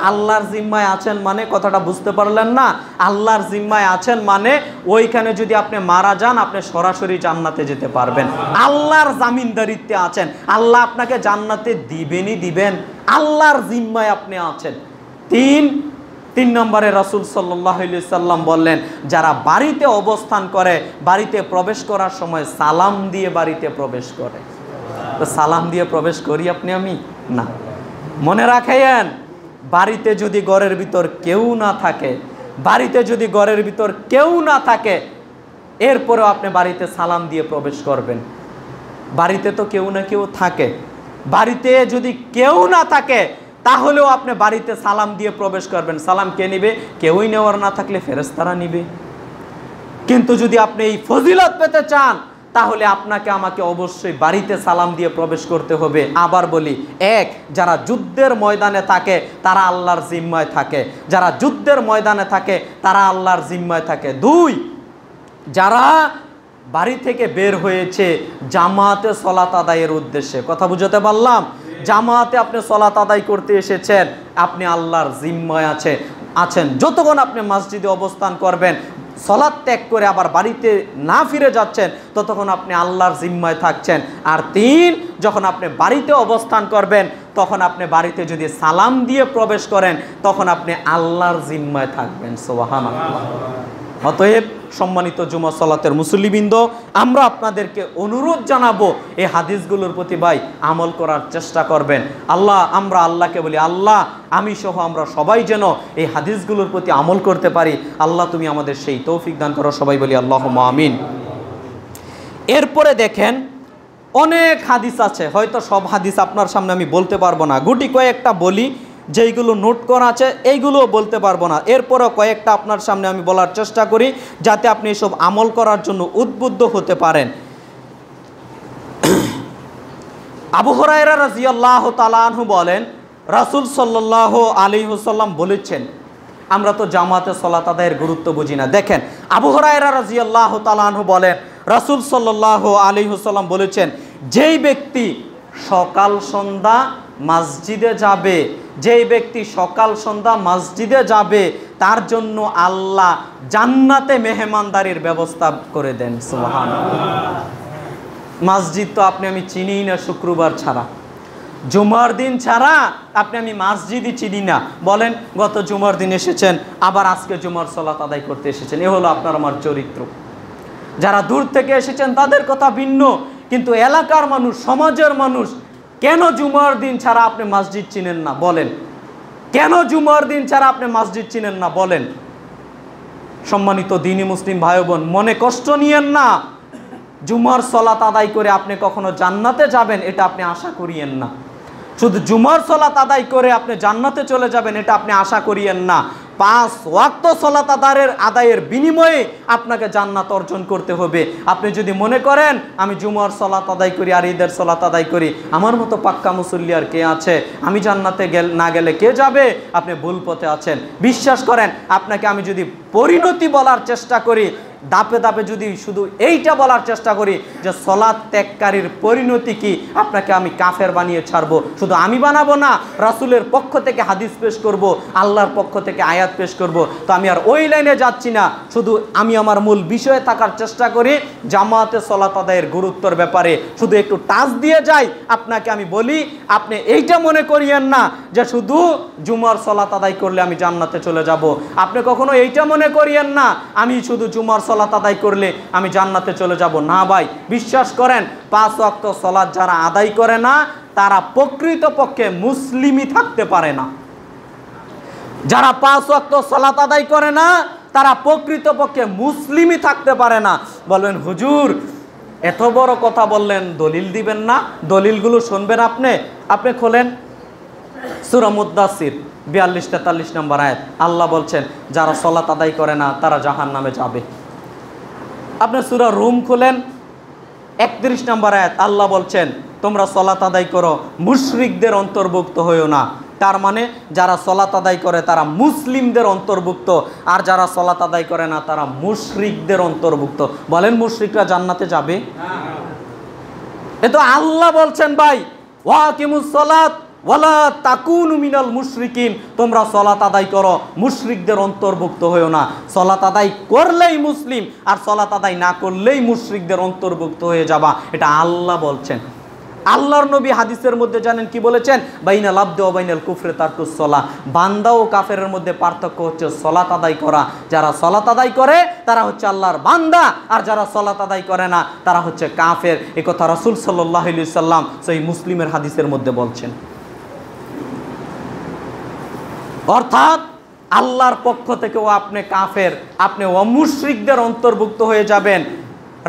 আল্লাহর জিম্মায় আছেন। মানে কথাটা বুঝতে পারলেন না? আল্লাহর জিম্মায় আছেন মানে ওইখানে যদি আপনি মারা যান আপনি সরাসরি জান্নাতে যেতে পারবেন। আল্লাহর জামিনদারিত্বে আছেন, আল্লাহ আপনাকে জান্নাতে দিবেন, আল্লাহর জিম্মায় আপনি আছেন। 3 নম্বরে রাসূল সাল্লাল্লাহু আলাইহি সাল্লাম বললেন, যারা বাড়িতে অবস্থান করে বাড়িতে প্রবেশ করার সময় সালাম দিয়ে বাড়িতে প্রবেশ করে। তো সালাম দিয়ে প্রবেশ করি আপনি আমি? না। মনে রাখেন, বাড়িতে যদি ঘরের ভিতর কেউ না থাকে, এরপরেও আপনি বাড়িতে সালাম দিয়ে প্রবেশ করবেন। বাড়িতে তো কেউ না কেউ থাকে, বাড়িতে যদি কেউ না থাকে তাহলেও আপনি বাড়িতে সালাম দিয়ে প্রবেশ করবেন। সালাম কে নিবে? কেউই নেওয়ার না থাকলে ফেরেশতারা নিবে। কিন্তু যদি আপনি এই ফজিলত পেতে চান তাহলে আপনাকে আমাকে অবশ্যই বাড়িতে সালাম দিয়ে প্রবেশ করতে হবে। আবার বলি, এক, যারা যুদ্ধের ময়দানে থাকে তারা আল্লাহর জিম্মায় থাকে, যারা যুদ্ধের ময়দানে থাকে তারা আল্লাহর জিম্মায় থাকে। দুই, যারা বাড়ি থেকে বের হয়েছে জামাতে সলাত আদায়ের উদ্দেশ্যে, কথা বুঝতে পারলাম? জামাতে আপনি সলাত আদায় করতে এসেছেন, আপনি আল্লাহর জিম্মায় আছেন। যতক্ষণ আপনি মসজিদে অবস্থান করবেন, সলাত ত্যাগ করে আবার বাড়িতে না ফিরে যাচ্ছেন, ততক্ষণ আপনি আল্লাহর জিম্মায় থাকছেন। আর তিন, যখন আপনি বাড়িতে অবস্থান করবেন, তখন আপনি বাড়িতে যদি সালাম দিয়ে প্রবেশ করেন, তখন আপনি আল্লাহর জিম্মায় থাকবেন। সুবহানাল্লাহ। অতএব সম্মানিত জুমা সালাতের মুসল্লিবৃন্দ, আমরা আপনাদেরকে অনুরোধ জানাবো এই হাদিসগুলোর প্রতি ভাই আমল করার চেষ্টা করবেন। আমরা আল্লাহকে বলি, আল্লাহ আমি সহ আমরা সবাই যেন এই হাদিসগুলোর প্রতি আমল করতে পারি। আল্লাহ তুমি আমাদের সেই তৌফিক দান করো, সবাই বলি আল্লাহুম্মা আমিন। এরপরে দেখেন, অনেক হাদিস আছে, হয়তো সব হাদিস আপনার সামনে আমি বলতে পারবো না, গুটি কয়েকটা বলি, যেইগুলো নোট করা আছে এইগুলোও বলতে পারবো না। এরপরও কয়েকটা আপনার সামনে আমি বলার চেষ্টা করি, যাতে আপনি এসব আমল করার জন্য উদ্বুদ্ধ হতে পারেন। আবু হুরায়রা রাদিয়াল্লাহু তাআলা আনহু বলেন, রাসূল সাল্লাল্লাহু আলাইহি ওয়াসাল্লাম বলেছেন, আমরা তো জামাতে সালাত আদায়ের গুরুত্ব বুঝি না। দেখেন, আবু হুরায়রা রাদিয়াল্লাহু তাআলা আনহু বলেন, রাসূল সাল্লাল্লাহু আলাইহি ওয়াসাল্লাম বলেছেন, যেই ব্যক্তি সকাল সন্ধ্যা মসজিদে যাবে, যেই ব্যক্তি সকাল সন্ধ্যা মসজিদে যাবে, তার জন্য আল্লাহ জান্নাতে মেহমানদারির ব্যবস্থা করে দেন। সুবহানাল্লাহ। মসজিদ তো আপনি আমি চিনি না শুক্রবার ছাড়া, জুমার দিন ছাড়া আপনি আমি মসজিদই চিনি না। বলেন, গত জুমার দিন এসেছেন, আবার আজকে জুমার সালাত আদায় করতে এসেছেন, এ হলো আপনার আমার চরিত্র। যারা দূর থেকে এসেছেন তাদের কথা ভিন্ন, কিন্তু এলাকার মানুষ, সমাজের মানুষ, কেন জুমার দিন ছাড়া আপনি মসজিদ চিনেন না? বলেন, কেন জুমার দিন ছাড়া আপনি মসজিদ চিনেন না? বলেন। সম্মানিত দ্বীনি মুসলিম ভাই বোন, মনে কষ্ট নিয়েন না। জুমার সালাত আদায় করে আপনি কখনো জান্নাতে যাবেন এটা আপনি আশা করিয়েন না। শুধু জুমার সালাত আদায় করে আপনি জান্নাতে চলে যাবেন এটা আপনি আশা করিয়েন না। 5 ওয়াক্ত সালাত আদায়ের বিনিময়ে আপনাকে জান্নাত অর্জন করতে হবে। আপনি যদি মনে করেন আমি জুমার সালাত আদায় করি আর ঈদের সালাত আদায় করি, আমার মতো পাক্কা মুসল্লি আর কে আছে, আমি জান্নাতে না গেলে কে যাবে, আপনি ভুল পথে আছেন। বিশ্বাস করেন, আপনাকে আমি যদি পরিণতি বলার চেষ্টা করি, দাপে দাপে যদি শুধু এইটা বলার চেষ্টা করি যে সালাত ত্যাগকারীর পরিণতি কি, আপনাকে আমি কাফের বানিয়ে ছাড়বো। শুধু আমি বানাবো না, রাসূলের পক্ষ থেকে হাদিস পেশ করব, আল্লাহর পক্ষ থেকে আয়াত পেশ করব। তো আমি আর ওই লাইনে যাচ্ছি না, শুধু আমি আমার মূল বিষয়ে থাকার চেষ্টা করি, জামাতে সালাত আদায়ের গুরুত্বের ব্যাপারে শুধু একটু টাচ দিয়ে যাই। আপনাকে আমি বলি, আপনি এইটা মনে করিয়েন না যে শুধু জুমার সালাত আদায় করলে আমি জান্নাতে চলে যাব। আপনি কখনো এইটা মনে করিয়েন না আমি শুধু জুমার সালাত আদায় করলে আমি জান্নাতে চলে যাব। না ভাই, বিশ্বাস করেন, 5 ওয়াক্ত সালাত যারা আদায় করে না তারা প্রকৃতপক্ষে মুসলিমই থাকতে পারে না। যারা 5 ওয়াক্ত সালাত আদায় করে না তারা প্রকৃতপক্ষে মুসলিমই থাকতে পারে না। বলবেন, হুজুর এত বড় কথা বললেন, দলিল দিবেন না? দলিলগুলো শুনবেন। আপনি খোলেন সূরা মুদ্দাসির 42-43 নম্বর আয়াত। আল্লাহ বলছেন, যারা সালাত আদায় করে না তারা জাহান্নামে যাবে। আপনি সূরা রুম খুলেন 31 নম্বর আয়াত। আল্লাহ বলছেন, তোমরা সালাত আদায় করো, মুশরিকদের অন্তর্ভুক্ত হইও না। তার মানে যারা সালাত আদায় করে তারা মুসলিমদের অন্তর্ভুক্ত, আর যারা সালাত আদায় করে না তারা মুশরিকদের অন্তর্ভুক্ত। বলেন, মুশরিকরা জান্নাতে যাবে? এ তো আল্লাহ বলছেন ভাই, ওয়াকিমুস সালাত ওয়ালা তাকুনু মিনাল মুশরিকিন, তোমরা সালাত আদায় করো, মুশরিকদের অন্তর্ভুক্ত হইও না। সালাত আদায় করলেই মুসলিম, আর সালাত আদায় না করলেই মুশরিকদের অন্তর্ভুক্ত হয়ে যাবা, এটা আল্লাহ বলছেন। আল্লাহর নবী হাদিসের মধ্যে জানেন কি বলেছেন? বাইনাল আবদি ওয়া বাইনাল কুফরি তারকুস সালাহ, বান্দা ও কাফেরের মধ্যে পার্থক্য হচ্ছে সালাত আদায় করা। যারা সালাত আদায় করে তারা হচ্ছে আল্লাহর বান্দা, আর যারা সালাত আদায় করে না তারা হচ্ছে কাফের। এই কথা রাসূল সাল্লাল্লাহু আলাইহি সাল্লাম সহিহ মুসলিমের হাদিসের মধ্যে বলছেন। অর্থাৎ আল্লাহর পক্ষ থেকেও আপনি কাফের, আপনি অমুশরিকদের অন্তর্ভুক্ত হয়ে যাবেন।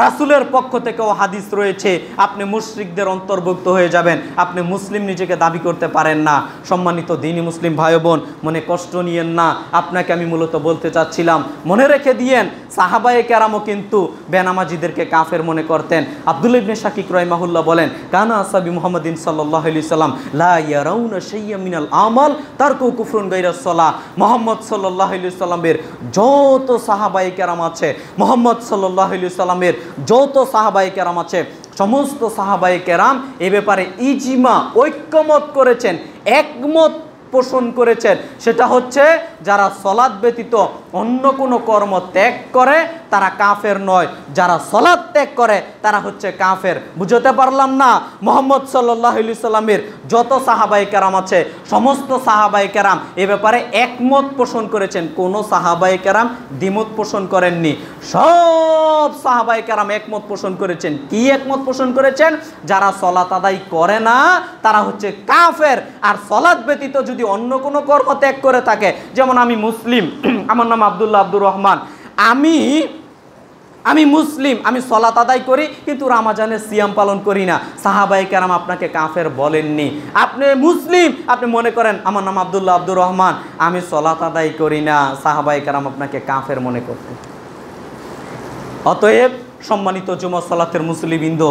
রাসূলের পক্ষ থেকেও হাদিস রয়েছে, আপনি মুশরিকদের অন্তর্ভুক্ত হয়ে যাবেন, আপনি মুসলিম নিজেকে দাবি করতে পারেন না। সম্মানিত দ্বীনি মুসলিম ভাই বোন, মনে কষ্ট নিয়েন না, আপনাকে আমি মূলত বলতে চাচ্ছিলাম, মনে রেখে দিয়েন সাহাবায়ে কেরামও কিন্তু বেনামাজিদেরকে কাফের মনে করতেন। আব্দুল্লাহ ইবনে শাকিক রাহিমাহুল্লাহ বলেন, কানা আসহাবি মুহাম্মাদিন সাল্লাল্লাহু আলাইহি সাল্লাম লা ইয়ারাউনা শাইয়্যাম মিনাল আমাল তারকু কুফরুন গায়রাস সালাহ। মুহাম্মদ সাল্লাল্লাহু আলাইহি সাল্লামের যত সাহাবায়ে কেরাম আছে, মুহাম্মদ সাল্লাল্লাহু আলাইহি সাল্লামের যত সাহাবায়ে কেরাম আছে, সমস্ত সাহাবায়ে কেরাম এ ব্যাপারে ইজমা ঐক্যমত করেছেন, একমত পোষণ করেছেন। সেটা হচ্ছে যারা সলাৎ ব্যতীত অন্য কোনো কর্ম ত্যাগ করে তারা কাফের নয়, যারা সলাৎ ত্যাগ করে তারা হচ্ছে কাফের। বুঝতে পারলাম না? মুহাম্মদ সাল্লাল্লাহু আলাইহি সাল্লামের যত সাহাবায়ে কেরাম আছে, সমস্ত সাহাবায়ে কেরাম এ ব্যাপারে একমত পোষণ করেছেন, কোনো সাহাবায়ে কেরাম দ্বিমত পোষণ করেননি। সব সাহাবায়ে কেরাম একমত পোষণ করেছেন। কি একমত পোষণ করেছেন? যারা সলাৎ আদায় করে না তারা হচ্ছে কাফের। আর সলাৎ ব্যতীত যদি অন্য কোনো কর্ম ত্যাগ করে থাকে, যেমন আমি মুসলিম, আমার নাম আব্দুল্লাহ আব্দুর রহমান, আমি মুসলিম, আমি সলাত আদায় করি কিন্তু রমজানের সিয়াম পালন করি না, সাহাবায়ে কেরাম আপনাকে কাফের বলেননি। আপনি মুসলিম, আপনি মনে করেন আমার নাম আব্দুল্লাহ আব্দুর রহমান, আমি সলাত আদায় করি না, সাহাবায়ে কেরাম আপনাকে কাফের মনে করতেন। অতএব সম্মানিত জুমা সালাতের মুসলিমবৃন্দ,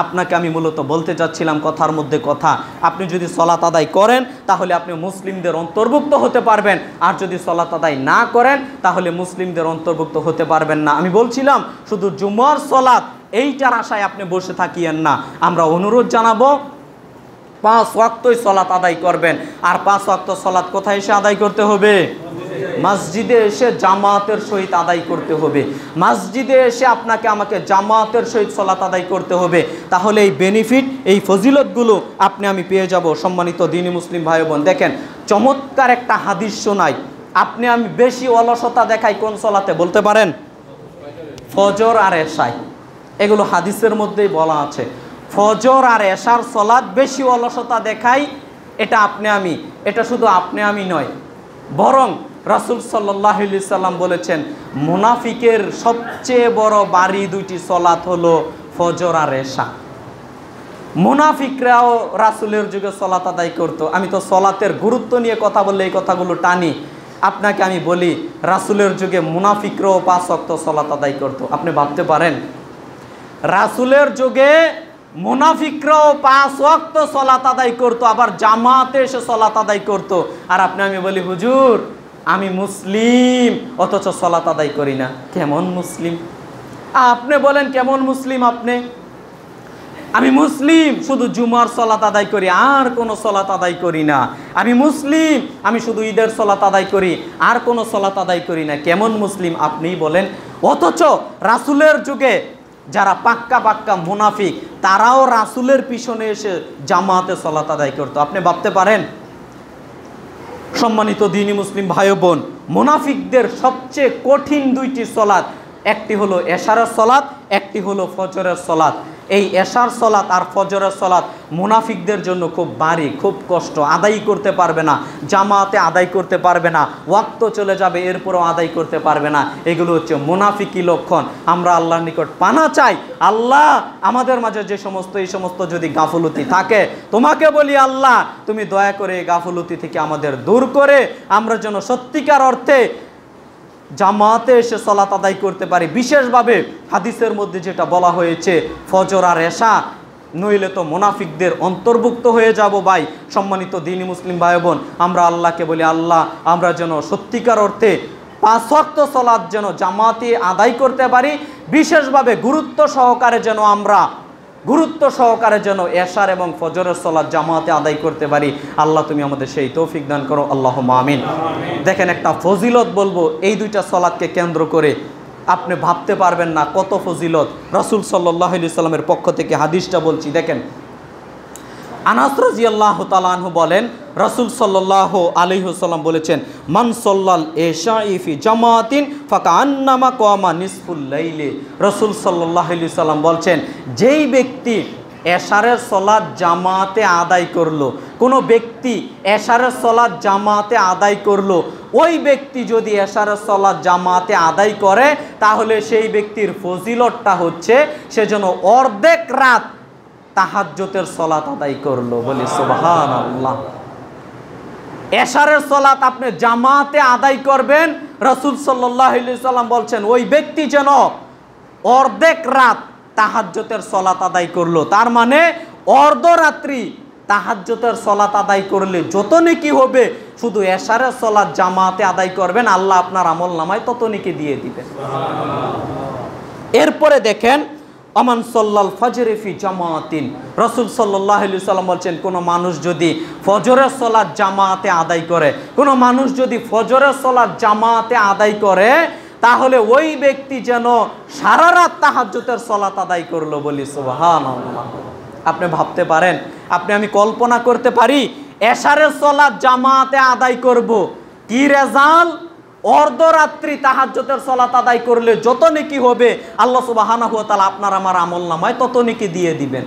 আপনাকে আমি মূলত বলতে চাচ্ছিলাম কথার মধ্যে কথা, আপনি যদি সলাত আদায় করেন তাহলে আপনি মুসলিমদের অন্তর্ভুক্ত হতে পারবেন, আর যদি সলাত আদায় না করেন তাহলে মুসলিমদের অন্তর্ভুক্ত হতে পারবেন না। আমি বলছিলাম শুধু জুমার সলাত এইটার আশায় আপনি বসে থাকিয়েন না। আমরা অনুরোধ জানাবো 5 ওয়াক্তই সলাত আদায় করবেন। আর 5 ওয়াক্ত সলাত কোথায় এসে আদায় করতে হবে? মসজিদে এসে জামাতের সহিত আদায় করতে হবে। মসজিদে এসে আপনাকে আমাকে জামাতের সহিত সলাত আদায় করতে হবে। তাহলে এই বেনিফিট, এই ফজিলতগুলো আপনি আমি পেয়ে যাব। সম্মানিত দ্বীনি মুসলিম ভাই বোন, দেখেন চমৎকার একটা হাদিস শোনাই, আপনি আমি বেশি অলসতা দেখাই কোন সলাতে বলতে পারেন? ফজর আর এশায়। এগুলো হাদিসের মধ্যেই বলা আছে। ফজর আর এশার সলাত বেশি অলসতা দেখাই, এটা আপনি আমি, এটা শুধু আপনি আমি নয়, বরং রাসূল সাল্লাল্লাহু আলাইহি সাল্লাম বলেছেন মুনাফিকের সবচেয়ে বড় বাড়ি 2টি সলাত হলো ফজর আর এশা। মুনাফিকরাও রাসূলের যুগে সলাত আদায় করতো। আমি তো সলাতের গুরুত্ব নিয়ে কথা বললে এই কথাগুলো টানি। আপনাকে আমি বলি রাসূলের যুগে মুনাফিকরাও 5 ওয়াক্ত সলাত আদায় করতো। আপনি ভাবতে পারেন রাসূলের যুগে মুনাফিকরাও 5 ওয়াক্ত সলাত আদায় করতো, আবার জামাতে এসে সলাত আদায় করতো। আর আপনি আমি বলি হুজুর আমি মুসলিম অথচ সলাত আদায় করি না। কেমন মুসলিম? আপনি বলেন কেমন মুসলিম আপনি? আমি মুসলিম, শুধু জুমার সলাত আদায় করি, আর কোনো সলাত আদায় করি না। আমি মুসলিম, আমি শুধু ঈদের সলাত আদায় করি, আর কোনো সলাত আদায় করি না। কেমন মুসলিম আপনিই বলেন? অথচ রাসূলের যুগে যারা পাক্কা পাক্কা মুনাফিক তারাও রাসূলের পিছনে এসে জামাতে সলাত আদায় করতো। আপনি ভাবতে পারেন? সম্মানিত দ্বীনি মুসলিম ভাই বোন, মুনাফিকদের সবচেয়ে কঠিন 2টি সলাত, একটি হলো এশারের সলাত, একটি হলো ফজরের সলাত। এই এশার সলাত আর ফজরের সলাত মুনাফিকদের জন্য খুব ভারী, খুব কষ্ট, আদায় করতে পারবে না, জামাতে আদায় করতে পারবে না, ওয়াক্ত চলে যাবে এরপরও আদায় করতে পারবে না। এগুলো হচ্ছে মুনাফিকি লক্ষণ। আমরা আল্লাহর নিকট পানা চাই, আল্লাহ আমাদের মাঝে যে এই সমস্ত যদি গাফলতি থাকে, তোমাকে বলি আল্লাহ তুমি দয়া করে এই গাফলতি থেকে আমাদের দূর করে আমরা যেন সত্যিকার অর্থে জামাতে এসে সলাত আদায় করতে পারি। বিশেষভাবে হাদিসের মধ্যে যেটা বলা হয়েছে ফজর আর এশা, নইলে তো মুনাফিকদের অন্তর্ভুক্ত হয়ে যাব। ভাই সম্মানিত দ্বীনি মুসলিম ভাই বোন, আমরা আল্লাহকে বলি আল্লাহ আমরা যেন সত্যিকার অর্থে 5 ওয়াক্ত সলাত যেন জামাতে আদায় করতে পারি, বিশেষভাবে গুরুত্ব সহকারে যেন এশার এবং ফজরের সলাত জামাতে আদায় করতে পারি। আল্লাহ তুমি আমাদের সেই তৌফিক দান করো, আল্লাহুম্মা আমিন। দেখেন একটা ফজিলত বলবো এই 2টা সলাতকে কেন্দ্র করে, আপনি ভাবতে পারবেন না কত ফজিলত। রাসূল সাল্লাল্লাহু আলাইহি সাল্লামের পক্ষ থেকে হাদিসটা বলছি, দেখেন আনাস রাদিয়াল্লাহু তাআলা আনহু বলেন রাসূল সাল্লাল্লাহু আলাইহি ওয়াসাল্লাম বলেছেন মান সাল্লাল ইশা'i ফি জামাতিন ফাকান্নামা কামা নিসফুল লাইলি। রাসূল সাল্লাল্লাহু আলাইহি সাল্লাম বলছেন যেই ব্যক্তি এশারের সলাৎ জামাতে আদায় করলো, কোনো ব্যক্তি এশারের সলাৎ জামাতে আদায় করলো, ওই ব্যক্তি যদি এশারের সলাৎ জামাতে আদায় করে তাহলে সেই ব্যক্তির ফজিলতটা হচ্ছে সে যেন অর্ধেক রাত তাহাজ্জুদের সলাৎ আদায় করলো। বলি সুবহানাল্লাহ। এশারের সলাৎ আপনি জামাতে আদায় করবেন, রাসূল সাল্লাল্লাহু আলাইহি সাল্লাম বলছেন ওই ব্যক্তি যেন অর্ধেক রাত তাহাজ্জুদের সলাৎ আদায় করলো। তার মানে অর্ধরাত্রি তাহাজ্জুদের সলাৎ আদায় করলে যত নেকি হবে, শুধু এশারের সলাৎ জামাতে আদায় করবেন, আল্লাহ আপনার আমলনামায় তত নেকি দিয়ে দিবেন। এরপরে দেখেন, আমান সাল্লাল ফজর ফি জামাতিন, রাসূল সাল্লাল্লাহু আলাইহি সাল্লাম বলছেন কোনো মানুষ যদি ফজরের সালাত জামাতে আদায় করে, কোনো মানুষ যদি ফজরের সালাত জামাতে আদায় করে তাহলে ওই ব্যক্তি যেন সারা রাত তাহাজ্জুদের সালাত আদায় করলো। বলি সুবহানাল্লাহ। আপনি ভাবতে পারেন, আমি কল্পনা করতে পারি এশারের সালাত জামাতে আদায় করব, কি রেজাল্ট! অর্ধরাত্রি তাহাজ্জুদের সালাত আদায় করলে যত নেকি হবে আল্লাহ সুবহানাহু ওয়া তাআলা আপনার আমার আমলনামায় তত নেকি দিয়ে দিবেন।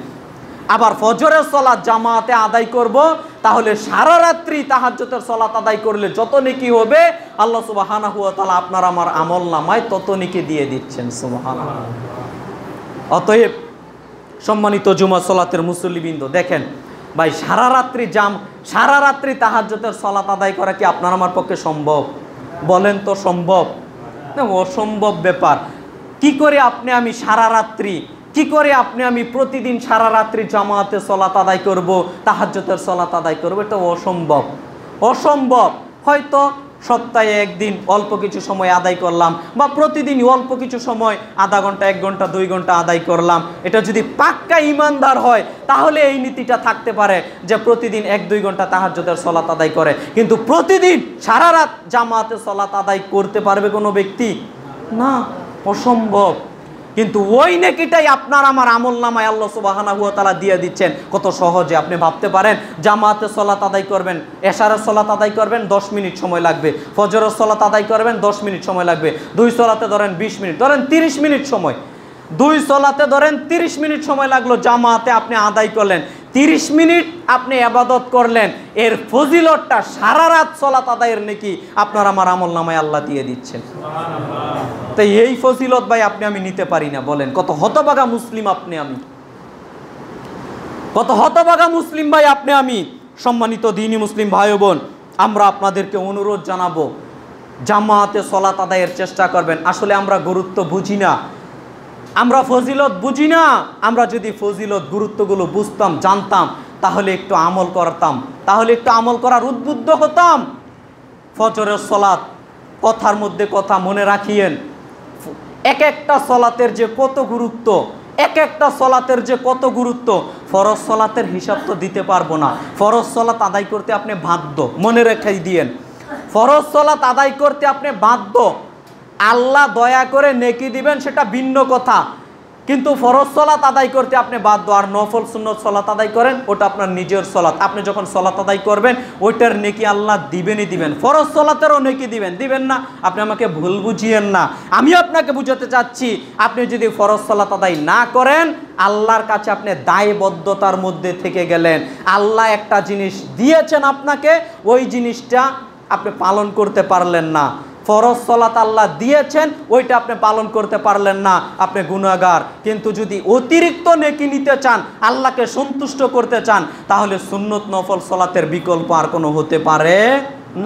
আবার ফজরের সালাত জামাতে আদায় করব, তাহলে সারা রাত্রি তাহাজ্জুদের সালাত আদায় করলে যত নেকি হবে আল্লাহ সুবহানাহু ওয়া তাআলা আপনার আমার আমলনামায় তত নেকি দিয়ে দিচ্ছেন। সুবহানাল্লাহ। অতএব সম্মানিত জুমা সালাতের মুসল্লিবৃন্দ, দেখেন ভাই, সারা রাত্রি তাহাজ্জুদের সালাত আদায় করা কি আপনার আমার পক্ষে সম্ভব? বলেন তো সম্ভব? না, অসম্ভব ব্যাপার। কি করে আমি সারা রাত্রি, কি করে আমি প্রতিদিন সারা রাত্রি জামাতে সালাত আদায় করব, তাহাজ্জুদের সালাত আদায় করব? এটা অসম্ভব। হয়তো সপ্তাহে একদিন অল্প কিছু সময় আদায় করলাম, বা প্রতিদিনই অল্প কিছু সময়, আধা ঘন্টা, 1 ঘন্টা, 2 ঘন্টা আদায় করলাম। এটা যদি পাক্কা ইমানদার হয় তাহলে এই নীতিটা থাকতে পারে যে প্রতিদিন 1-2 ঘন্টা তাহাজ্জুদের সালাত আদায় করে। কিন্তু প্রতিদিন সারা রাত জামাতে সালাত আদায় করতে পারবে কোনো ব্যক্তি? না, অসম্ভব। কিন্তু ওই নেকিটাই আপনার আমার আমলনামায় আল্লাহ সুবহানাহু ওয়া তাআলা দিয়ে দিচ্ছেন কত সহজে। আপনি ভাবতে পারেন জামাতে সালাত আদায় করবেন, এশারের সালাত আদায় করবেন 10 মিনিট সময় লাগবে, ফজরের সালাত আদায় করবেন 10 মিনিট সময় লাগবে, 2 সালাতে ধরেন 20 মিনিট, ধরেন 30 মিনিট সময়, 2 সালাতে ধরেন 30 মিনিট সময় লাগলো, জামাতে আপনি আদায় করলেন, 30 মিনিট আপনি ইবাদত করলেন, এর ফজিলতটা সারা রাত সালাত আদায়ের নেকি আপনার আমার আমলনামায় আল্লাহ দিয়ে দিচ্ছেন। তাই এই ফজিলত ভাই আমি নিতে পারি না। বলেন কত হতভাগা মুসলিম আমি, কত হতভাগা মুসলিম ভাই আমি। সম্মানিত দ্বীনি মুসলিম ভাই বোন, আমরা আপনাদেরকে অনুরোধ জানাবো জামাতে সালাত আদায়ের চেষ্টা করবেন। আসলে আমরা গুরুত্ব বুঝি না, আমরা ফজিলত বুঝি না। আমরা যদি ফজিলত গুরুত্বগুলো বুঝতাম, জানতাম, তাহলে একটু আমল করতাম, তাহলে একটু আমল করার উদ্বুদ্ধ হতাম। ফজরের সালাত, কথার মধ্যে কথা মনে রাখিয়েন, এক একটা সালাতের যে কত গুরুত্ব, এক একটা সালাতের যে কত গুরুত্ব। ফরজ সালাতের হিসাব তো দিতে পারবো না, ফরজ সালাত আদায় করতে আপনি বাধ্য, মনে রেখে দিয়েন। ফরজ সালাত আদায় করতে আপনি বাধ্য। আল্লাহ দয়া করে নেকি দিবেন সেটা ভিন্ন কথা, কিন্তু ফরজ সালাত আদায় করতে আপনি বাধ্য। আর নফল সুন্নত সালাত আদায় করেন, ওটা আপনার নিজের সালাত। আপনি যখন সালাত আদায় করবেন ওইটার নেকি আল্লাহ দিবেনই দিবেন, ফরজ সালাতেরও নেকি দিবেন না। আপনি আমাকে ভুল বুঝিয়েন না, আমি আপনাকে বুঝাতে চাচ্ছি, আপনি যদি ফরজ সালাত আদায় না করেন আল্লাহর কাছে আপনি দায়বদ্ধতার মধ্যে থেকে গেলেন। আল্লাহ একটা জিনিস দিয়েছেন আপনাকে, ওই জিনিসটা আপনি পালন করতে পারলেন না। ফরজ সালাত আল্লাহ দিয়েছেন, ওইটা আপনি পালন করতে পারলেন না, আপনি গুনাহগার। কিন্তু যদি অতিরিক্ত নেকি নিতে চান, আল্লাহকে সন্তুষ্ট করতে চান, তাহলে সুন্নত নফল সালাতের বিকল্প আর কোনো হতে পারে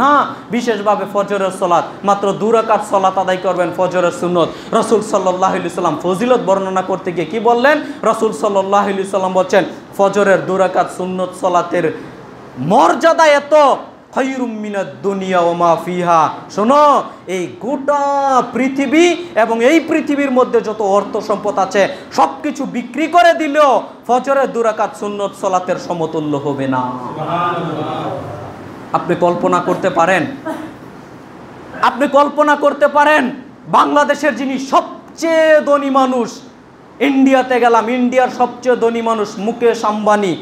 না। বিশেষভাবে ফজরের সালাত, মাত্র 2 রাকাত সালাত আদায় করবেন, ফজরের সুন্নত। রাসূল সাল্লাল্লাহু আলাইহি সাল্লাম ফজিলত বর্ণনা করতে গিয়ে কি বললেন? রাসূল সাল্লাল্লাহু আলাইহি সাল্লাম বলেন ফজরের 2 রাকাত সুন্নত সালাতের মর্যাদা এত, খায়রুম মিনাদ দুনিয়া ওয়া মা ফিহা। শোনো, এই গোটা পৃথিবী এবং এই পৃথিবীর মধ্যে যত অর্থ সম্পদ আছে সব কিছু বিক্রি করে দিলেও ফজরের 2 রাকাত সুন্নত সালাতের সমতুল্য হবে না। আপনি কল্পনা করতে পারেন, আপনি কল্পনা করতে পারেন বাংলাদেশের যিনি সবচেয়ে ধনী মানুষ, ইন্ডিয়াতে গেলাম, ইন্ডিয়ার সবচেয়ে ধনী মানুষ মুকেশ আম্বানি,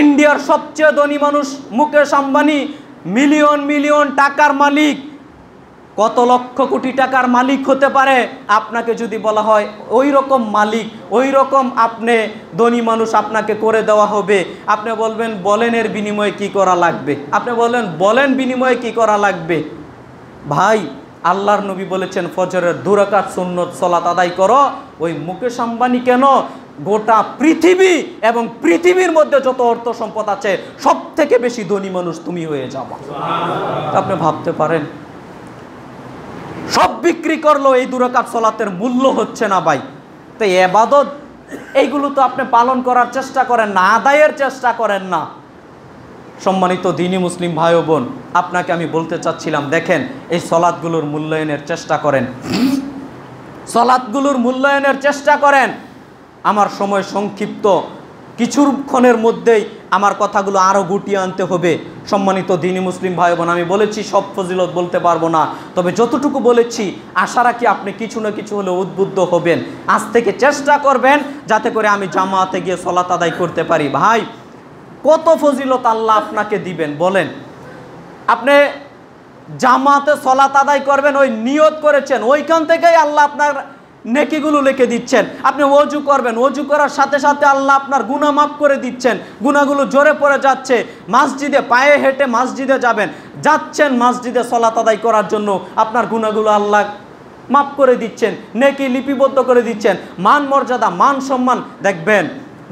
ইন্ডিয়ার সবচেয়ে ধনী মানুষ মুকেশ আম্বানি, মিলিয়ন মিলিয়ন টাকার মালিক, কত লক্ষ কোটি টাকার মালিক হতে পারে, আপনাকে যদি বলা হয় ওই রকম মালিক, ওই রকম আপনি ধনী মানুষ আপনাকে করে দেওয়া হবে, আপনি বলবেন বলেন এর বিনিময়ে কি করা লাগবে, আপনি বলেন বলেন বিনিময়ে কি করা লাগবে। ভাই আল্লাহর নবী বলেছেন ফজরের 2 রাকাত সুন্নত সালাত আদায় করো। ওই মুকেশ আম্বানি কেন, গোটা পৃথিবী এবং পৃথিবীর মধ্যে যত অর্থ সম্পদ আছে সব থেকে বেশি ধনী মানুষ তুমি হয়ে যাবে। আপনি ভাবতে পারেন, সব বিক্রি করলো এই 2 রাকাত সালাতের মূল্য হচ্ছে না ভাই। তো ইবাদত এইগুলো তো আপনি পালন করার চেষ্টা করেন না, আদায়ের চেষ্টা করেন না। সম্মানিত দ্বীনি মুসলিম ভাই ও বোন, আপনাকে আমি বলতে চাচ্ছিলাম, দেখেন এই সালাতগুলোর মূল্যায়নের চেষ্টা করেন, সালাতগুলোর মূল্যায়নের চেষ্টা করেন। আমার সময় সংক্ষিপ্ত, কিছুক্ষণের মধ্যেই আমার কথাগুলো আরও গুটিয়ে আনতে হবে। সম্মানিত দ্বীনি মুসলিম ভাই বোন, আমি বলেছি সব ফজিলত বলতে পারবো না, তবে যতটুকু বলেছি আশা রাখি আপনি কিছু না কিছু হলে উদ্বুদ্ধ হবেন। আজ থেকে চেষ্টা করবেন যাতে করে আমি জামাতে গিয়ে সালাত আদায় করতে পারি। ভাই কত ফজিলত আল্লাহ আপনাকে দিবেন বলেন। আপনি জামাতে সালাত আদায় করবেন, ওই নিয়ত করেছেন, ওইখান থেকেই আল্লাহ আপনার নেকিগুলো লিখে দিচ্ছেন। আপনি ওযু করবেন, ওযু করার সাথে সাথে আল্লাহ আপনার গুনাহ মাফ করে দিচ্ছেন, গুনাহগুলো জোরে পড়ে যাচ্ছে। মসজিদে পায়ে হেঁটে মসজিদে যাচ্ছেন মসজিদে সালাত আদায় করার জন্য, আপনার গুনাহগুলো আল্লাহ মাফ করে দিচ্ছেন, নেকি লিপিবদ্ধ করে দিচ্ছেন। মান মর্যাদা, মান সম্মান, দেখবেন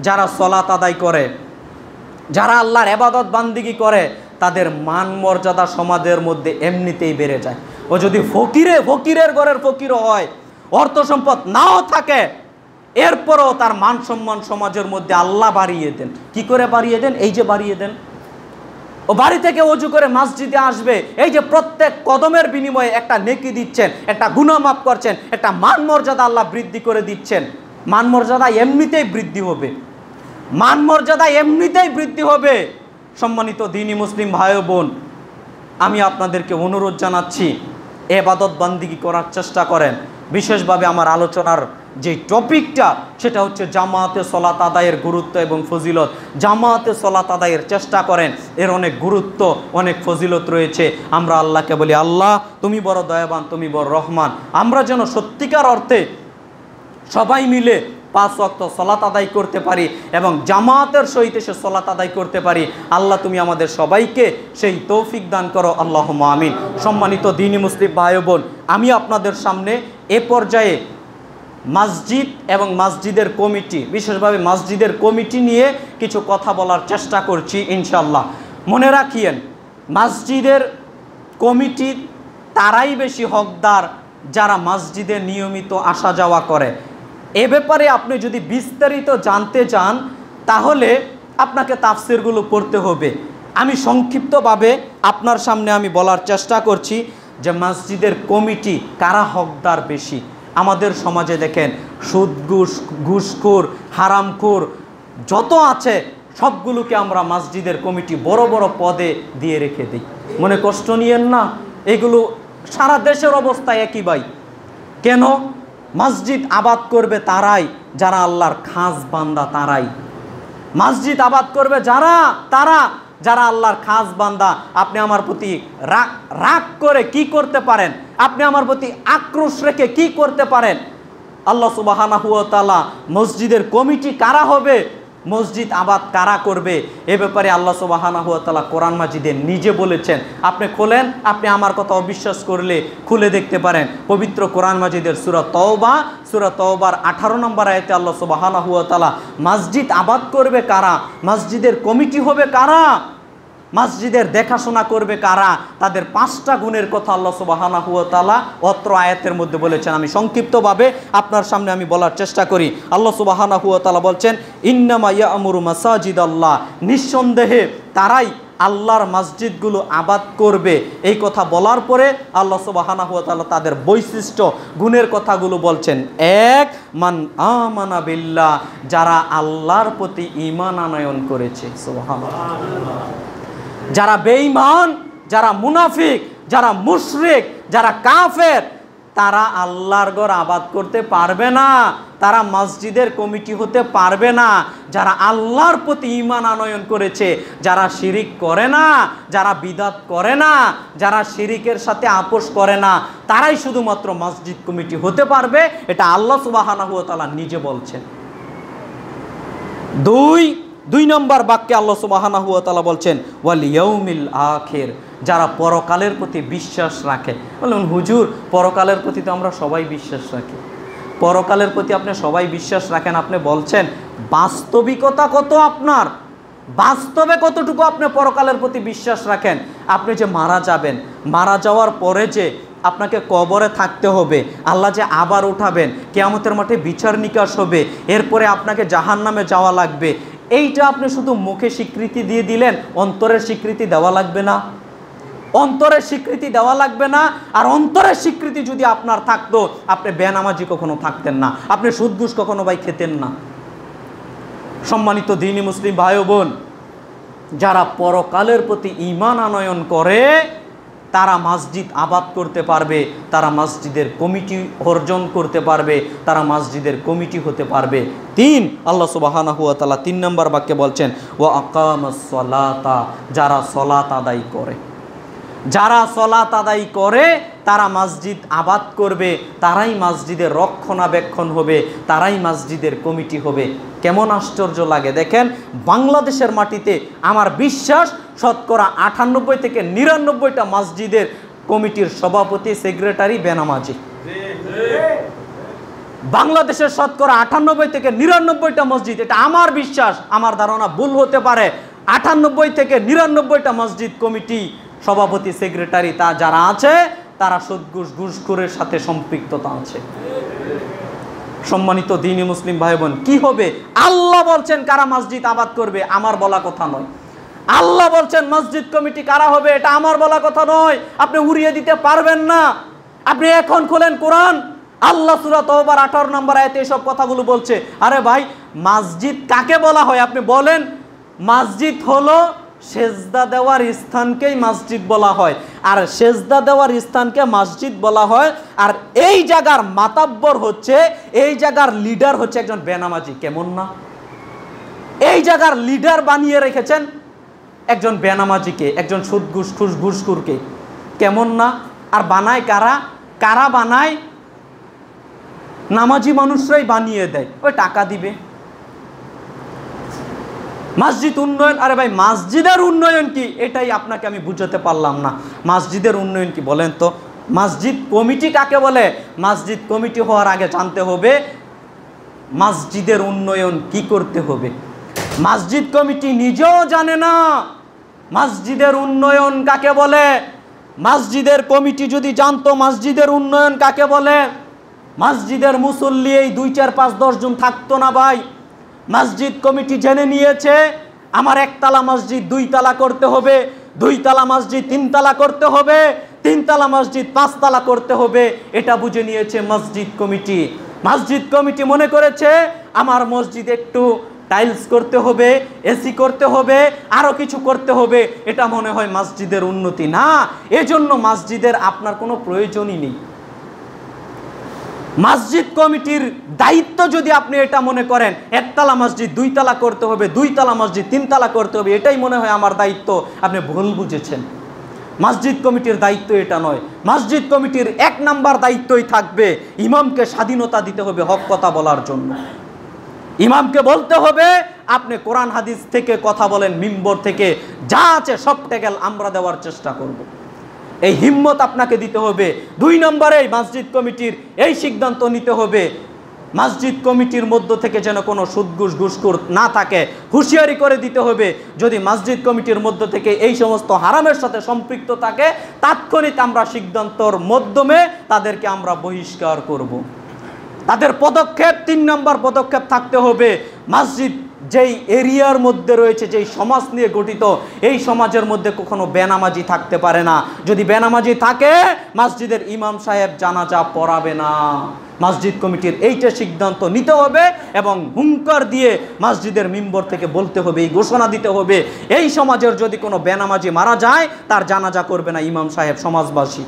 যারা সালাত আদায় করে, যারা আল্লাহর ইবাদত বান্দিগি করে, তাদের মান মর্যাদা সমাজের মধ্যে এমনিতেই বেড়ে যায়। ও যদি ফকিরের ঘরের ফকিরও হয়, অর্থ সম্পদ নাও থাকে, এরপরও তার মান সম্মান সমাজের মধ্যে আল্লাহ বাড়িয়ে দেন। কি করে বাড়িয়ে দেন? এই যে বাড়িয়ে দেন, ও বাড়ি থেকে ওযু করে মসজিদে আসবে, এই যে প্রত্যেক কদমের বিনিময়ে একটা নেকি দিচ্ছেন, একটা গুনাহ মাফ করছেন, একটা মান মর্যাদা আল্লাহ বৃদ্ধি করে দিচ্ছেন। মান মর্যাদা এমনিতেই বৃদ্ধি হবে, মান মর্যাদা এমনিতেই বৃদ্ধি হবে। সম্মানিত দ্বীনি মুসলিম ভাই ও বোন, আমি আপনাদেরকে অনুরোধ জানাচ্ছি, ইবাদত বান্দিগি করার চেষ্টা করেন। বিশেষভাবে আমার আলোচনার যে টপিকটা, সেটা হচ্ছে জামাতে সালাত আদায়ের গুরুত্ব এবং ফজিলত। জামাতে সালাত আদায়ের চেষ্টা করেন, এর অনেক গুরুত্ব, অনেক ফজিলত রয়েছে। আমরা আল্লাহকে বলি, আল্লাহ তুমি বড় দয়াবান, তুমি বড় রহমান। আমরা যেন সত্যিকার অর্থে সবাই মিলে 5 ওয়াক্ত সালাত আদায় করতে পারি এবং জামাতের সহিত সে সালাত আদায় করতে পারি। আল্লাহ তুমি আমাদের সবাইকে সেই তৌফিক দান করো, আল্লাহুম্মা আমিন। সম্মানিত দ্বীনি মুসলিম ভাই ও বোন, আমি আপনাদের সামনে এ পর্যায়ে মসজিদ এবং মসজিদের কমিটি, বিশেষভাবে মসজিদের কমিটি নিয়ে কিছু কথা বলার চেষ্টা করছি ইনশাআল্লাহ। মনে রাখিয়েন, মসজিদের কমিটি তারাই বেশি হকদার যারা মসজিদে নিয়মিত আসা যাওয়া করে। এ ব্যাপারে আপনি যদি বিস্তারিত জানতে চান তাহলে আপনাকে তাফসিরগুলো পড়তে হবে। আমি সংক্ষিপ্তভাবে আপনার সামনে আমি বলার চেষ্টা করছি যে মসজিদের কমিটি কারা হকদার বেশি। আমাদের সমাজে দেখেন সুদ ঘুষখোর হারামখোর যত আছে সবগুলোকে আমরা মসজিদের কমিটি বড় বড় পদে দিয়ে রেখে দিই। মনে কষ্ট নিয়েন না, এগুলো সারা দেশের অবস্থা একই ভাই। কেন? মসজিদ আবাদ করবে তারাই যারা আল্লাহর খাস বান্দা, তারাই মসজিদ আবাদ করবে যারা আল্লাহর খাস বান্দা। আপনি আমার প্রতি রাগ করে কি করতে পারেন? আপনি আমার প্রতি আক্রোশ রেখে কি করতে পারেন? আল্লাহ সুবহানাহু ওয়া তাআলা মসজিদের কমিটি কারা হবে, মসজিদ আবাদ কারা করবে, এ ব্যাপারে আল্লাহ সুবহানাহু ওয়া তাআলা কোরআন মাজিদে নিজে বলেছেন। আপনি খোলেন, আপনি আমার কথা অবিশ্বাস করলে খুলে দেখতে পারেন। পবিত্র কোরআন মাজিদের সূরা তওবার 18 নম্বর আয়াতে আল্লাহ সুবহানাহু ওয়া তাআলা মসজিদ আবাদ করবে কারা, মসজিদের কমিটি হবে কারা, মসজিদের দেখাশোনা করবে কারা, তাদের 5টা গুণের কথা আল্লাহ সুবহানাহু ওয়া তাআলা অত্র আয়াতের মধ্যে বলেছেন। আমি সংক্ষিপ্তভাবে আপনার সামনে আমি বলার চেষ্টা করি। আল্লাহ সুবহানাহু ওয়া তাআলা বলছেন, ইন্নামা ইয়া'মুরু মাসাজিদাল্লাহ, নিঃসন্দেহে তারাই আল্লাহর মসজিদগুলো আবাদ করবে। এই কথা বলার পরে আল্লাহ সুবহানাহু ওয়া তাআলা তাদের বৈশিষ্ট্য গুণের কথাগুলো বলছেন। এক, মান আমানা বিল্লাহ, যারা আল্লাহর প্রতি ঈমান আনয়ন করেছে। সুবহানাল্লাহ। যারা বেঈমান, যারা মুনাফিক, যারা মুশরিক, যারা কাফের, তারা আল্লাহর ঘর আবাদ করতে পারবে না, তারা মসজিদের কমিটি হতে পারবে না। যারা আল্লাহর প্রতি ঈমান আনয়ন করেছে, যারা শিরিক করে না, যারা বিদআত করে না, যারা শিরিকের সাথে আপোষ করে না, তারাই শুধুমাত্র মসজিদ কমিটি হতে পারবে। এটা আল্লাহ সুবহানাহু ওয়া তাআলা নিজে বলছেন। দুই নম্বর বাক্যে আল্লাহ সুবহানাহু ওয়া তাআলা বলছেন ওয়াল ইয়াউমিল আখির, যারা পরকালের প্রতি বিশ্বাস রাখে। বলুন হুজুর, পরকালের প্রতি তো আমরা সবাই বিশ্বাস রাখি। পরকালের প্রতি আপনি সবাই বিশ্বাস রাখেন, আপনি বলছেন বাস্তবিকতা কত আপনার? বাস্তবে কতটুকু আপনি পরকালের প্রতি বিশ্বাস রাখেন? আপনি যে মারা যাবেন, মারা যাওয়ার পরে যে আপনাকে কবরে থাকতে হবে, আল্লাহ যে আবার উঠাবেন, কিয়ামতের মাঠে বিচার নিকাশ হবে, এরপরে আপনাকে জাহান্নামে যাওয়া লাগবে, এইটা আপনি শুধু মুখে স্বীকৃতি দিয়ে দিলেন, অন্তরের স্বীকৃতি দেওয়া লাগবে না? অন্তরের স্বীকৃতি দেওয়া লাগবে না? আর অন্তরের স্বীকৃতি যদি আপনার থাকতো, আপনি বেনামাজি কখনো থাকতেন না, আপনি সুদ ঘুষ কখনো ভাই খেতেন না। সম্মানিত দ্বীনি মুসলিম ভাই ও বোন, যারা পরকালের প্রতি ঈমান আনয়ন করে তারা মসজিদ আবাদ করতে পারবে, তারা মসজিদের কমিটি অর্জন করতে পারবে, তারা মসজিদের কমিটি হতে পারবে। আল্লাহ সুবহানাহু ওয়া তাআলা 3 নম্বর বাক্যে বলছেন ওয়া আকামাস সালাতা, যারা সালাত আদায় করে, যারা সালাত আদায় করে তারা মসজিদ আবাদ করবে, তারাই মসজিদের রক্ষণাবেক্ষণ হবে, তারাই মসজিদের কমিটি হবে। কেমন আশ্চর্য লাগে দেখেন, বাংলাদেশের মাটিতে আমার বিশ্বাস শতকরা 98 থেকে 99টা মসজিদের কমিটির সভাপতি সেক্রেটারি বেনামাজি। বাংলাদেশের শতকরা 98 থেকে 99টা মসজিদ, এটা আমার বিশ্বাস, আমার ধারণা ভুল হতে পারে, 98 থেকে 99টা মসজিদ কমিটি সভাপতি সেক্রেটারি তা যারা আছে তারা সুদ ঘুষখোরের সাথে সম্পৃক্ততা আছে। সম্মানিত দ্বীনি মুসলিম ভাই বোন, কি হবে? আল্লাহ বলছেন কারা মসজিদ আবাদ করবে, আমার বলা কথা নয়। আল্লাহ বলছেন মসজিদ কমিটি কারা হবে, এটা আমার বলা কথা নয়। আপনি উড়িয়ে দিতে পারবেন না। আপনি এখন খোলেন কোরআন, আল্লাহ সূরা তাওবার 18 নম্বর আয়াতে এসব কথাগুলো বলছে। আরে ভাই, মসজিদ কাকে বলা হয় আপনি বলেন? মসজিদ হলো সেজদা দেওয়ার স্থানকেই মসজিদ বলা হয়, আর সেজদা দেওয়ার স্থানকে মসজিদ বলা হয়। আর এই জায়গার মাতাব্বর হচ্ছে, এই জায়গার লিডার হচ্ছে একজন বেনামাজি। কেমন না? এই জায়গার লিডার বানিয়ে রেখেছেন একজন বেনামাজিকে, একজন সুদ ঘুষখোরকে। কেমন না? আর বানায় কারা? কারা বানায়? নামাজি মানুষরাই বানিয়ে দেয়, ওই টাকা দিবে। মসজিদ উন্নয়ন, আরে ভাই মসজিদের উন্নয়ন কি, এটাই আপনাকে আমি বুঝাতে পারলাম না। মসজিদের উন্নয়ন কি বলেন তো? মসজিদ কমিটি কাকে বলে? মসজিদ কমিটি হওয়ার আগে জানতে হবে মসজিদের উন্নয়ন কি করতে হবে। মসজিদ কমিটি নিজেও জানে না মসজিদের উন্নয়ন কাকে বলে। মসজিদের কমিটি যদি জানতো মসজিদের উন্নয়ন কাকে বলে, মসজিদের মুসল্লি এই 2, 4, 5, 10 জন থাকতো না ভাই। মসজিদ কমিটি জেনে নিয়েছে আমার 1 তালা মসজিদ 2 তালা করতে হবে, 2 তালা মসজিদ 3 তালা করতে হবে, 3 তালা মসজিদ 5 তালা করতে হবে, এটা বুঝে নিয়েছে মসজিদ কমিটি। মসজিদ কমিটি মনে করেছে আমার মসজিদ একটু টাইলস করতে হবে, এসি করতে হবে, আরও কিছু করতে হবে, এটা মনে হয় মসজিদের উন্নতি না। এজন্য মসজিদের আপনার কোনো প্রয়োজনই নেই। মসজিদ কমিটির দায়িত্ব যদি আপনি এটা মনে করেন 1 তালা মসজিদ 2 তালা করতে হবে, 2 তালা মসজিদ 3 তালা করতে হবে, এটাই মনে হয় আমার দায়িত্ব, আপনি ভুল বুঝেছেন। মসজিদ কমিটির দায়িত্ব এটা নয়। মসজিদ কমিটির 1 নাম্বার দায়িত্বই থাকবে ইমামকে স্বাধীনতা দিতে হবে হক কথা বলার জন্য। ইমামকে বলতে হবে আপনি কোরআন হাদিস থেকে কথা বলেন, মিম্বর থেকে যা আছে সব টেকেল আমরা দেওয়ার চেষ্টা করব। এই হিম্মত আপনাকে দিতে হবে। 2 নম্বরে মসজিদ কমিটির এই সিদ্ধান্ত নিতে হবে মসজিদ কমিটির মধ্য থেকে যেন কোনো সুদ ঘুষখোর না থাকে, হুঁশিয়ারি করে দিতে হবে। যদি মসজিদ কমিটির মধ্য থেকে এই সমস্ত হারামের সাথে সম্পৃক্ত থাকে, তাৎক্ষণিক আমরা সিদ্ধান্তর মাধ্যমে তাদেরকে আমরা বহিষ্কার করব। তাদের পদক্ষেপ 3 নম্বর পদক্ষেপ থাকতে হবে মসজিদ যেই এরিয়ার মধ্যে রয়েছে, যেই সমাজ নিয়ে গঠিত, এই সমাজের মধ্যে কখনো বেনামাজি থাকতে পারে না। যদি বেনামাজি থাকে মসজিদের ইমাম সাহেব জানাজা পড়াবে না। মসজিদ কমিটির এইটা সিদ্ধান্ত নিতে হবে এবং হুঙ্কার দিয়ে মসজিদের মিম্বর থেকে বলতে হবে, এই ঘোষণা দিতে হবে, এই সমাজের যদি কোনো বেনামাজি মারা যায় তার জানাজা করবে না ইমাম সাহেব, সমাজবাসী।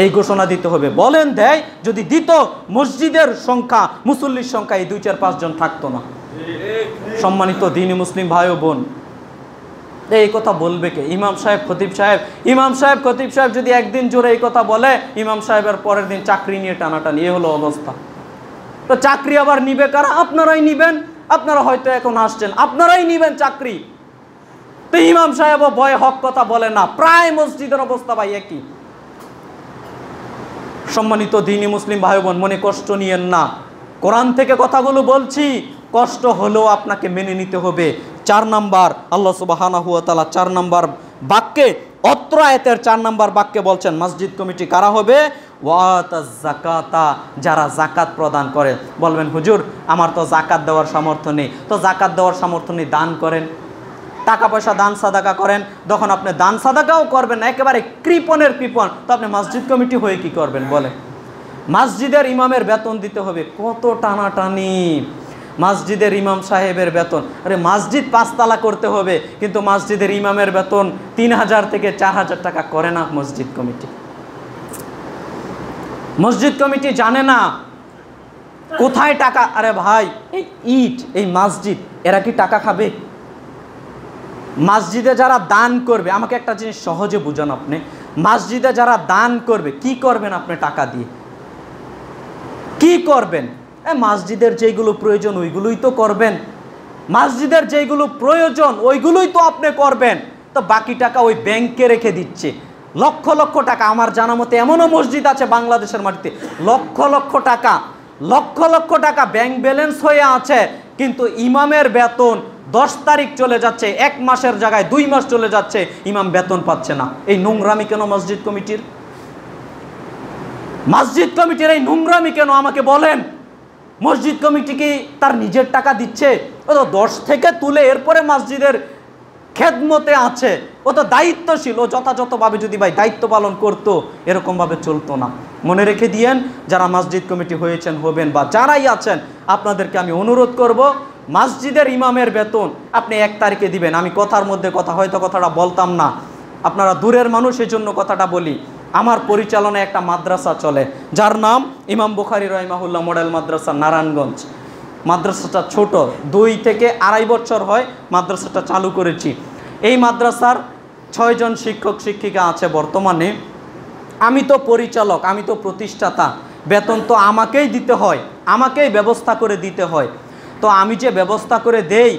এই ঘোষণা দিতে হবে। বলেন দেয়, যদি দিত মসজিদের সংখ্যা, মুসল্লির সংখ্যা এই 2-4-5 জন থাকতো না। সম্মানিত দ্বীনি মুসলিম ভাই ও বোন, এই কথা বলবে কে? ইমাম সাহেব, খতিব সাহেব। ইমাম সাহেব, খতিব সাহেব যদি একদিন জোরে এই কথা বলে, ইমাম সাহেবের পরের দিন চাকরি নিয়ে টানাটানি, এ হলো অবস্থা। তো চাকরি আবার নিবে কারা? আপনারাই নিবেন। আপনারা হয়তো এখন আসছেন, আপনারাই নিবেন চাকরি। তো ইমাম সাহেবও ভয়ে হক কথা বলে না। প্রায় মসজিদের অবস্থা ভাই একই। সম্মানিত দ্বীনি মুসলিম ভাই বোন, মনে কষ্ট নিয়েন না। কোরআন থেকে কথাগুলো বলছি, কষ্ট হলেও আপনাকে মেনে নিতে হবে। 4 নাম্বার, আল্লাহ সুবহানাহু ওয়া তাআলা 4 নাম্বার বাক্যে, অত্র আয়াতের 4 নাম্বার বাক্যে বলছেন মসজিদ কমিটি কারা হবে? ওয়াতাজ যাকাতা, যারা যাকাত প্রদান করে। বলবেন হুজুর আমার তো যাকাত দেওয়ার সামর্থ্য নেই। তো যাকাত দেওয়ার সামর্থ্য নেই, দান করেন, টাকা পয়সা দান সাদাকা করেন। যখন আপনি দান সাদাকাও করবেন না, একেবারে কৃপণের কৃপণ, তো আপনি মসজিদ কমিটি হয়ে কি করবেন বলেন? মসজিদের ইমামের বেতন দিতে হবে, কত টানাটানি। মসজিদের ইমাম সাহেবের বেতন, আরে মসজিদ 5 তালা করতে হবে, কিন্তু মসজিদের ইমামের বেতন 3000 থেকে 4000 টাকা করে না মসজিদ কমিটি। মসজিদ কমিটি জানে না কোথায় টাকা। আরে ভাই, এই ইট, এই মসজিদ, এরা কি টাকা খাবে? মসজিদে যারা দান করবে, আমাকে একটা জিনিস সহজে বুঝান আপনি, মসজিদে যারা দান করবে কি করবেন আপনি টাকা দিয়ে? কি করবেন? মসজিদের যেগুলো প্রয়োজন ওইগুলোই তো করবেন। মসজিদের যেগুলো প্রয়োজন ওইগুলোই তো আপনি করবেন। তো বাকি টাকা ওই ব্যাংকে রেখে দিচ্ছে, লক্ষ লক্ষ টাকা। আমার জানা মতে এমনও মসজিদ আছে বাংলাদেশের মাটিতে, লক্ষ লক্ষ টাকা ব্যাংক ব্যালেন্স হয়ে আছে, কিন্তু ইমামের বেতন 10 তারিখ চলে যাচ্ছে, 1 মাসের জায়গায় 2 মাস চলে যাচ্ছে, ইমাম বেতন পাচ্ছে না। এই নোংরামি কেন মসজিদ কমিটির? মসজিদ কমিটির এই নোংরামি কেন আমাকে বলেন? মসজিদ কমিটি কি তার নিজের টাকা দিচ্ছে? ও তো 10 থেকে তুলে এরপরে মসজিদের খেদমতে আছে, ও তো দায়িত্বশীল। ও যথাযথভাবে যদি ভাই দায়িত্ব পালন করতো, এরকমভাবে চলতো না। মনে রেখে দিয়েন, যারা মসজিদ কমিটি হয়েছেন, হবেন, বা যারাই আছেন, আপনাদেরকে আমি অনুরোধ করব, মসজিদের ইমামের বেতন আপনি 1 তারিখে দিবেন। আমি কথার মধ্যে কথা, হয়তো কথাটা বলতাম না, আপনারা দূরের মানুষ, এই জন্য কথাটা বলি। আমার পরিচালনায় একটা মাদ্রাসা চলে, যার নাম ইমাম বুখারী রাহিমাহুল্লাহ মডেল মাদ্রাসা, নারায়ণগঞ্জ। মাদ্রাসাটা ছোট, 2 থেকে 2.5 বছর হয় মাদ্রাসাটা চালু করেছি। এই মাদ্রাসার 6 জন শিক্ষক শিক্ষিকা আছে বর্তমানে। আমি তো পরিচালক, আমি তো প্রতিষ্ঠাতা, বেতন তো আমাকেই দিতে হয়, আমাকেই ব্যবস্থা করে দিতে হয়। তো আমি যে ব্যবস্থা করে দেই,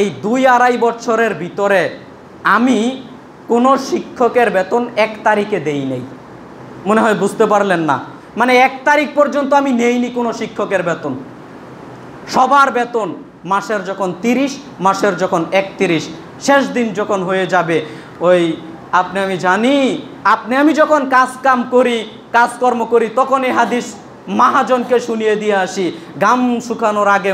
এই 2-2.5 বছরের ভিতরে আমি কোনো শিক্ষকের বেতন 1 তারিখে দেই নেই। মনে হয় বুঝতে পারলেন না, মানে 1 তারিখ পর্যন্ত আমি নেইনি কোনো শিক্ষকের বেতন। সবার বেতন মাসের যখন 30, মাসের যখন 31, শেষ দিন যখন হয়ে যাবে, ওই আপনি আমি যখন কাজকাম করি, কাজকর্ম করি, তখন এই হাদিস মহাজনকে শুনিয়ে দিয়ে আসি, গাম শুকানোর আগে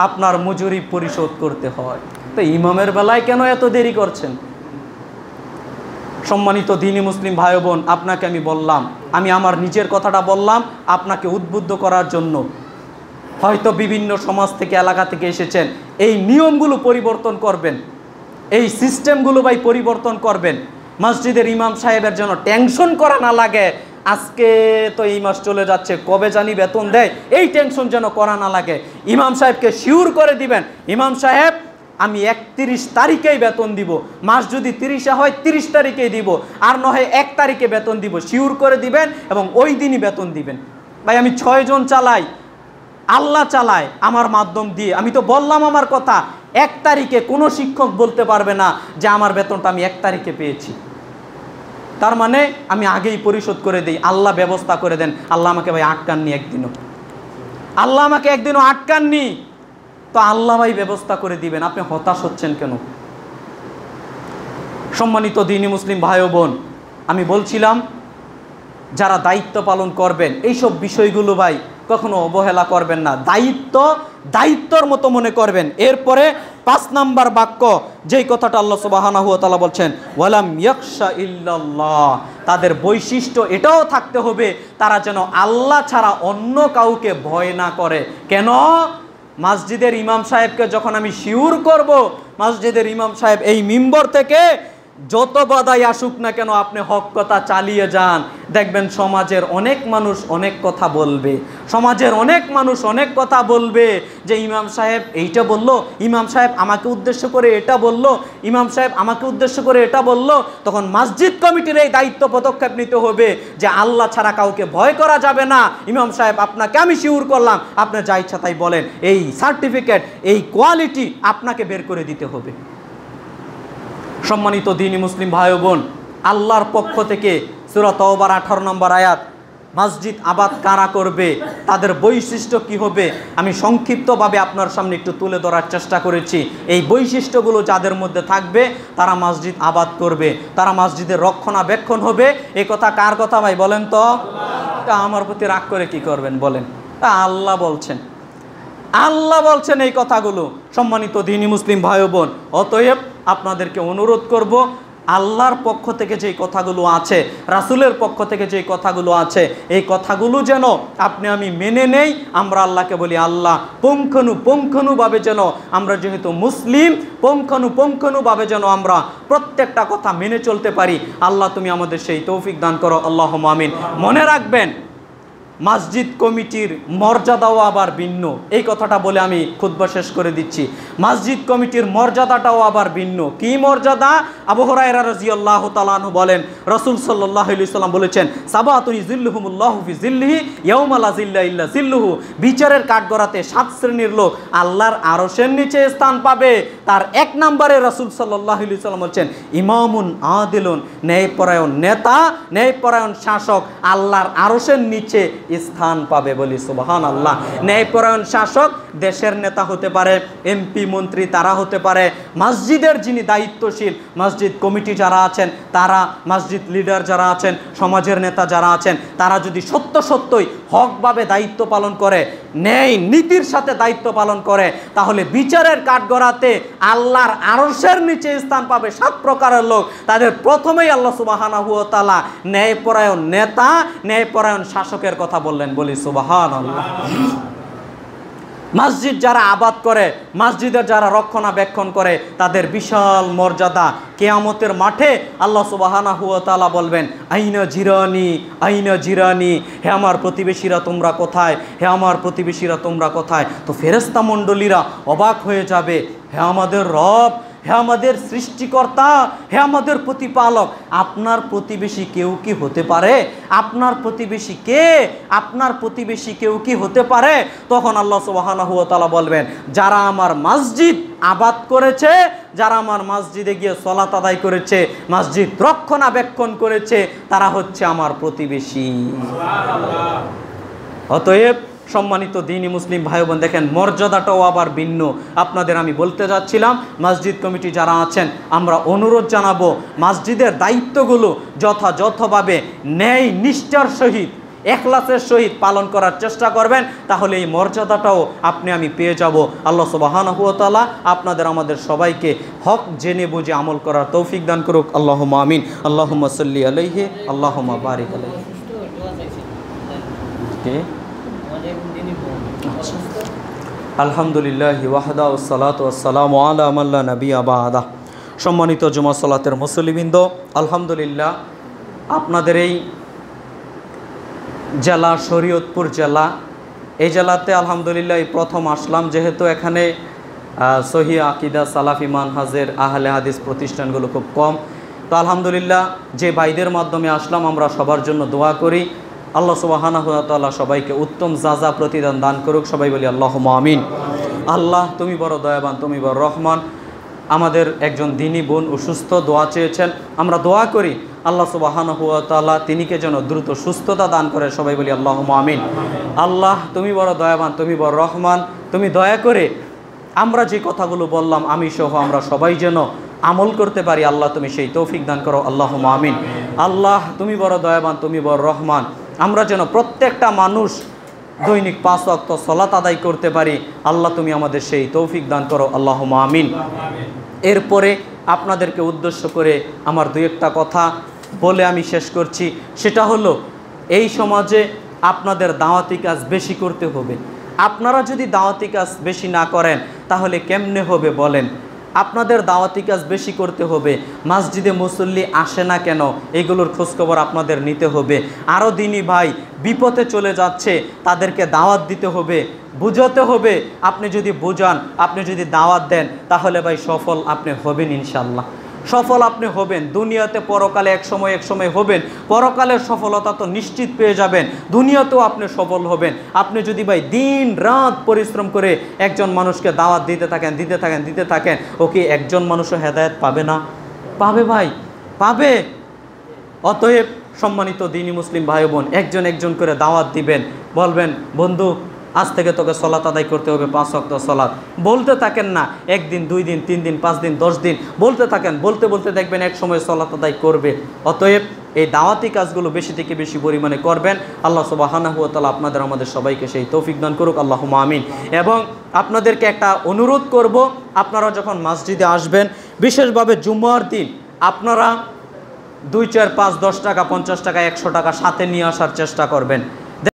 আপনার মজুরি পরিশোধ করতে হয়। তো ইমামের বেলায় কেন এত দেরি করছেন? সম্মানিত দ্বীনি মুসলিম ভাই বোন, আপনাকে আমি বললাম, আমি আমার নিজের কথাটা বললাম আপনাকে উদ্বুদ্ধ করার জন্য। হয়তো বিভিন্ন সমাজ থেকে, এলাকা থেকে এসেছেন, এই নিয়মগুলো পরিবর্তন করবেন, এই সিস্টেমগুলো ভাই পরিবর্তন করবেন। মসজিদের ইমাম সাহেবের জন্য টেনশন করা না লাগে, আজকে তো এই মাস চলে যাচ্ছে, কবে জানি বেতন দেয়, এই টেনশন যেন করা না লাগে। ইমাম সাহেবকে শিওর করে দিবেন, ইমাম সাহেব আমি 31 তারিখেই বেতন দিব, মাস যদি 30 হয় 30 তারিখেই দিব, আর নয় 1 তারিখে বেতন দিব, শিওর করে দিবেন এবং ওই দিনই বেতন দিবেন। ভাই আমি 6 জন চালাই, আল্লাহ চালায় আমার মাধ্যম দিয়ে। আমি তো বললাম আমার কথা, 1 তারিখে কোনো শিক্ষক বলতে পারবে না যে আমার বেতনটা আমি 1 তারিখে পেয়েছি। তার মানে আমি আগেই পরিশোধ করে দিই, আল্লাহ ব্যবস্থা করে দেন। আল্লাহ আমাকে ভাই আটকাননি একদিনও, আল্লাহ আমাকে একদিনও আটকাননি, তো আল্লাহ ভাই ব্যবস্থা করে দিবেন। আপনি হতাশ হচ্ছেন কেন? সম্মানিত দ্বীনি মুসলিম ভাই ও বোন, আমি বলছিলাম যারা দায়িত্ব পালন করবেন, এইসব বিষয়গুলো ভাই কখনো অবহেলা করবেন না, দায়িত্বর মতো মনে করবেন। এরপরে 5 নাম্বার বাক্য, যেই কথাটা আল্লাহ সুবহানাহু ওয়া তাআলা বলছেন, ওয়ালাম ইয়াখশা ইল্লাল্লাহ, তাদের বৈশিষ্ট্য এটাও থাকতে হবে, তারা যেন আল্লাহ ছাড়া অন্য কাউকে ভয় না করে। কেন? মসজিদের ইমাম সাহেবকে যখন আমি শিওর করব, মসজিদের ইমাম সাহেব এই মিম্বর থেকে যত বাধাই আসুক না কেন আপনি হক কথা চালিয়ে যান, দেখবেন সমাজের অনেক মানুষ অনেক কথা বলবে, সমাজের অনেক মানুষ অনেক কথা বলবে যে ইমাম সাহেব এইটা বলল, ইমাম সাহেব আমাকে উদ্দেশ্য করে এটা বলল, ইমাম সাহেব আমাকে উদ্দেশ্য করে এটা বলল। তখন মসজিদ কমিটির এই দায়িত্ব পদক্ষেপ নিতে হবে যে আল্লাহ ছাড়া কাউকে ভয় করা যাবে না। ইমাম সাহেব আপনাকে আমি শিউর করলাম, আপনি যা ইচ্ছা তাই বলেন, এই সার্টিফিকেট এই কোয়ালিটি আপনাকে বের করে দিতে হবে। সম্মানিত দ্বীনি মুসলিম ভাই ও বোন, আল্লাহর পক্ষ থেকে সূরা তাওবার 18 নম্বর আয়াত, মসজিদ আবাদ কারা করবে, তাদের বৈশিষ্ট্য কি হবে, আমি সংক্ষিপ্তভাবে আপনার সামনে একটু তুলে ধরার চেষ্টা করেছি। এই বৈশিষ্ট্যগুলো যাদের মধ্যে থাকবে তারা মসজিদ আবাদ করবে, তারা মসজিদের রক্ষণাবেক্ষণ হবে। এই কথা কার কথা ভাই বলেন তো? তা আমার প্রতি রাগ করে কি করবেন বলেন? তা আল্লাহ বলছেন, আল্লাহ বলছেন এই কথাগুলো। সম্মানিত দ্বীনি মুসলিম ভাই ও বোন, অতএব আপনাদেরকে অনুরোধ করব, আল্লাহর পক্ষ থেকে যেই কথাগুলো আছে, রাসূলের পক্ষ থেকে যেই কথাগুলো আছে, এই কথাগুলো যেন আপনি আমি মেনে নেই। আমরা আল্লাহকে বলি, আল্লাহ পুঙ্খানুপুঙ্খানুভাবে যেন আমরা, যেহেতু মুসলিম, পুঙ্খানুপুঙ্খানুভাবে যেন আমরা প্রত্যেকটা কথা মেনে চলতে পারি। আল্লাহ তুমি আমাদের সেই তৌফিক দান করো, আল্লাহুম্মা আমিন। মনে রাখবেন, মসজিদ কমিটির মর্যাদাও আবার ভিন্ন। এই কথাটা বলে আমি খুতবা শেষ করে দিচ্ছি। মসজিদ কমিটির মর্যাদাটাও আবার ভিন্ন। কি মর্যাদা? আবু হুরায়রা রাদিয়াল্লাহু তাআলা আনহু বলেন, রাসূল সাল্লাল্লাহু আলাইহি ওয়াসাল্লাম বলেছেন, সাবাতুন ইযিল্লুহুমুল্লাহু ফি যিল্লিহি ইয়াওমা লা যিল্লা ইল্লা যিল্লুহু। বিচারের কাঠগড়াতে 7 শ্রেণীর লোক আল্লাহর আরশের নিচে স্থান পাবে। তার 1 নম্বরে রাসূল সাল্লাল্লাহু আলাইহি ওয়াসাল্লাম বলেন, ইমামুন আদিলুন, ন্যায়পরায়ণ নেতা, ন্যায়পরায়ণ শাসক আল্লাহর আরশের নিচে স্থান পাবে। বলি সুবহানাল্লাহ। ন্যায়পরায়ণ শাসক দেশের নেতা হতে পারে, এমপি মন্ত্রী তারা হতে পারে, মসজিদের যিনি দায়িত্বশীল, মসজিদ কমিটি যারা আছেন তারা, মসজিদ লিডার যারা আছেন, সমাজের নেতা যারা আছেন, তারা যদি সত্যই হকভাবে দায়িত্ব পালন করে, ন্যায় নীতির সাথে দায়িত্ব পালন করে, তাহলে বিচারের কাঠগড়াতে আল্লাহর আরশের নিচে স্থান পাবে 7 প্রকারের লোক। তাদের প্রথমেই আল্লাহ সুবহানাহু ওয়া তাআলা ন্যায়পরায়ণ নেতা, ন্যায়পরায়ণ শাসকের কথা বললেন। বলি সুবহানাল্লাহ। মসজিদ যারা আবাদ করে, মসজিদের যারা রক্ষণাবেক্ষণ করে, তাদের বিশাল মর্যাদা। কিয়ামতের মাঠে আল্লাহ সুবহানাহু ওয়া তাআলা বলবেন, আইনা জিরানি, আইনা জিরানি, হে আমার প্রতিবেশীরা তোমরা কোথায়, হে আমার প্রতিবেশীরা তোমরা কোথায়। তো ফেরেশতা মণ্ডলীরা অবাক হয়ে যাবে, হে আমাদের রব, হে আমাদের সৃষ্টিকর্তা, হে আমাদের প্রতিপালক, আপনার প্রতিবেশী কেউ কি হতে পারে? আপনার প্রতিবেশী কে? আপনার প্রতিবেশী কেউ কি হতে পারে? তখন আল্লাহ সুবহানাহু ওয়া তাআলা বলবেন, যারা আমার মসজিদ আবাদ করেছে, যারা আমার মসজিদে গিয়ে সালাত আদায় করেছে, মসজিদ রক্ষণাবেক্ষণ করেছে, তারা হচ্ছে আমার প্রতিবেশী। অতএব সম্মানিত দ্বীনি মুসলিম ভাই বোন, দেখেন মর্যাদাটাও আবার ভিন্ন। আপনাদের আমি বলতে যাচ্ছিলাম, মসজিদ কমিটি যারা আছেন, আমরা অনুরোধ জানাবো, মসজিদের দায়িত্বগুলো যথাযথভাবে ন্যায় নিষ্ঠার সহিত, ইখলাসের সহিত পালন করার চেষ্টা করবেন, তাহলে এই মর্যাদাটাও আপনি আমি পেয়ে যাব। আল্লাহ সুবহানাহু ওয়া তাআলা আপনাদের আমাদের সবাইকে হক জেনে বুঝে আমল করার তৌফিক দান করুক। আল্লাহুম্মা আমিন। আল্লাহুম্মা সাল্লি আলাইহি, আল্লাহুম্মা বারিক আলাইহি। আলহামদুলিল্লাহ ওয়াহদা ওয়াসসালাতু ওয়াসসালামু আলা মান লা নাবিয়্যা বা'দা। সম্মানিত জুমা সালাতের মুসল্লিবৃন্দ, আলহামদুলিল্লাহ আপনাদের এই জেলা শরীয়তপুর জেলা, এই জেলাতে আলহামদুলিল্লাহ এই প্রথম আসলাম, যেহেতু এখানে সহিহ আকিদা সালাফি মানহাজের আহলে হাদিস প্রতিষ্ঠানগুলো খুব কম। তো আলহামদুলিল্লাহ যে ভাইদের মাধ্যমে আসলাম, আমরা সবার জন্য দোয়া করি, আল্লাহ সুবহানাহু ওয়া তাআলা সবাইকে উত্তম যাজা প্রতিদান দান করুক। সবাই বলি আল্লাহুম্মা আমিন। আল্লাহ তুমি বড় দয়াবান, তুমি বড় রহমান। আমাদের একজন দ্বীনি বোন অসুস্থ, দোয়া চেয়েছেন, আমরা দোয়া করি আল্লাহ সুবহানাহু ওয়া তাআলা তিনিকে যেন দ্রুত সুস্থতা দান করে। সবাই বলি আল্লাহুম্মা আমিন। আল্লাহ তুমি বড় দয়াবান, তুমি বড় রহমান, তুমি দয়া করে আমরা যে কথাগুলো বললাম, আমি সহ আমরা সবাই যেন আমল করতে পারি, আল্লাহ তুমি সেই তৌফিক দান করো। আল্লাহুম্মা আমিন। আল্লাহ তুমি বড় দয়াবান, তুমি বড় রহমান, আমরা যেন প্রত্যেকটা মানুষ দৈনিক 5 ওয়াক্ত সালাত আদায় করতে পারি, আল্লাহ তুমি আমাদের সেই তৌফিক দান করো। আল্লাহুম্মা আমিন। এরপরে আপনাদেরকে উদ্দেশ্য করে আমার 2-1টা কথা বলে আমি শেষ করছি। সেটা হলো, এই সমাজে আপনাদের দাওয়াতি কাজ বেশি করতে হবে। আপনারা যদি দাওয়াতি কাজ বেশি না করেন তাহলে কেমনে হবে বলেন? আপনাদের দাওয়াতি কাজ বেশি করতে হবে। মসজিদে মুসল্লি আসে না কেন, এগুলোর খোঁজখবর আপনাদের নিতে হবে। আরও দিনই ভাই বিপথে চলে যাচ্ছে, তাদেরকে দাওয়াত দিতে হবে, বুঝাতে হবে। আপনি যদি বোঝান, আপনি যদি দাওয়াত দেন, তাহলে ভাই সফল আপনি হবেন ইনশাল্লাহ। সফল আপনি হবেন দুনিয়াতে, পরকালে এক সময় হবেন। পরকালের সফলতা তো নিশ্চিত পেয়ে যাবেন, দুনিয়াতেও আপনি সফল হবেন। আপনি যদি ভাই দিন রাত পরিশ্রম করে একজন মানুষকে দাওয়াত দিতে থাকেন, ওকে একজন মানুষও হেদায়েত পাবে না? পাবে ভাই, পাবে। অতএব সম্মানিত দ্বীনি মুসলিম ভাই বোন, একজন করে দাওয়াত দিবেন, বলবেন বন্ধু আজ থেকে তোকে সলাত আদায় করতে হবে, 5 ওয়াক্ত সলাত। বলতে থাকেন না, 1 দিন 2 দিন 3 দিন 5 দিন 10 দিন বলতে থাকেন, বলতে দেখবেন এক সময় সলাত আদায় করবে। অতএব এই দাওয়াতি কাজগুলো বেশি থেকে বেশি পরিমাণে করবেন। আল্লাহ সুবহানাহু ওয়া তাআলা আমাদের সবাইকে সেই তৌফিক দান করুক, আল্লাহুম্মা আমিন। এবং আপনাদেরকে একটা অনুরোধ করব, আপনারা যখন মসজিদে আসবেন, বিশেষভাবে জুম্মার দিন আপনারা 2 4 5 10 টাকা 50 টাকা 100 টাকা সাথে নিয়ে আসার চেষ্টা করবেন।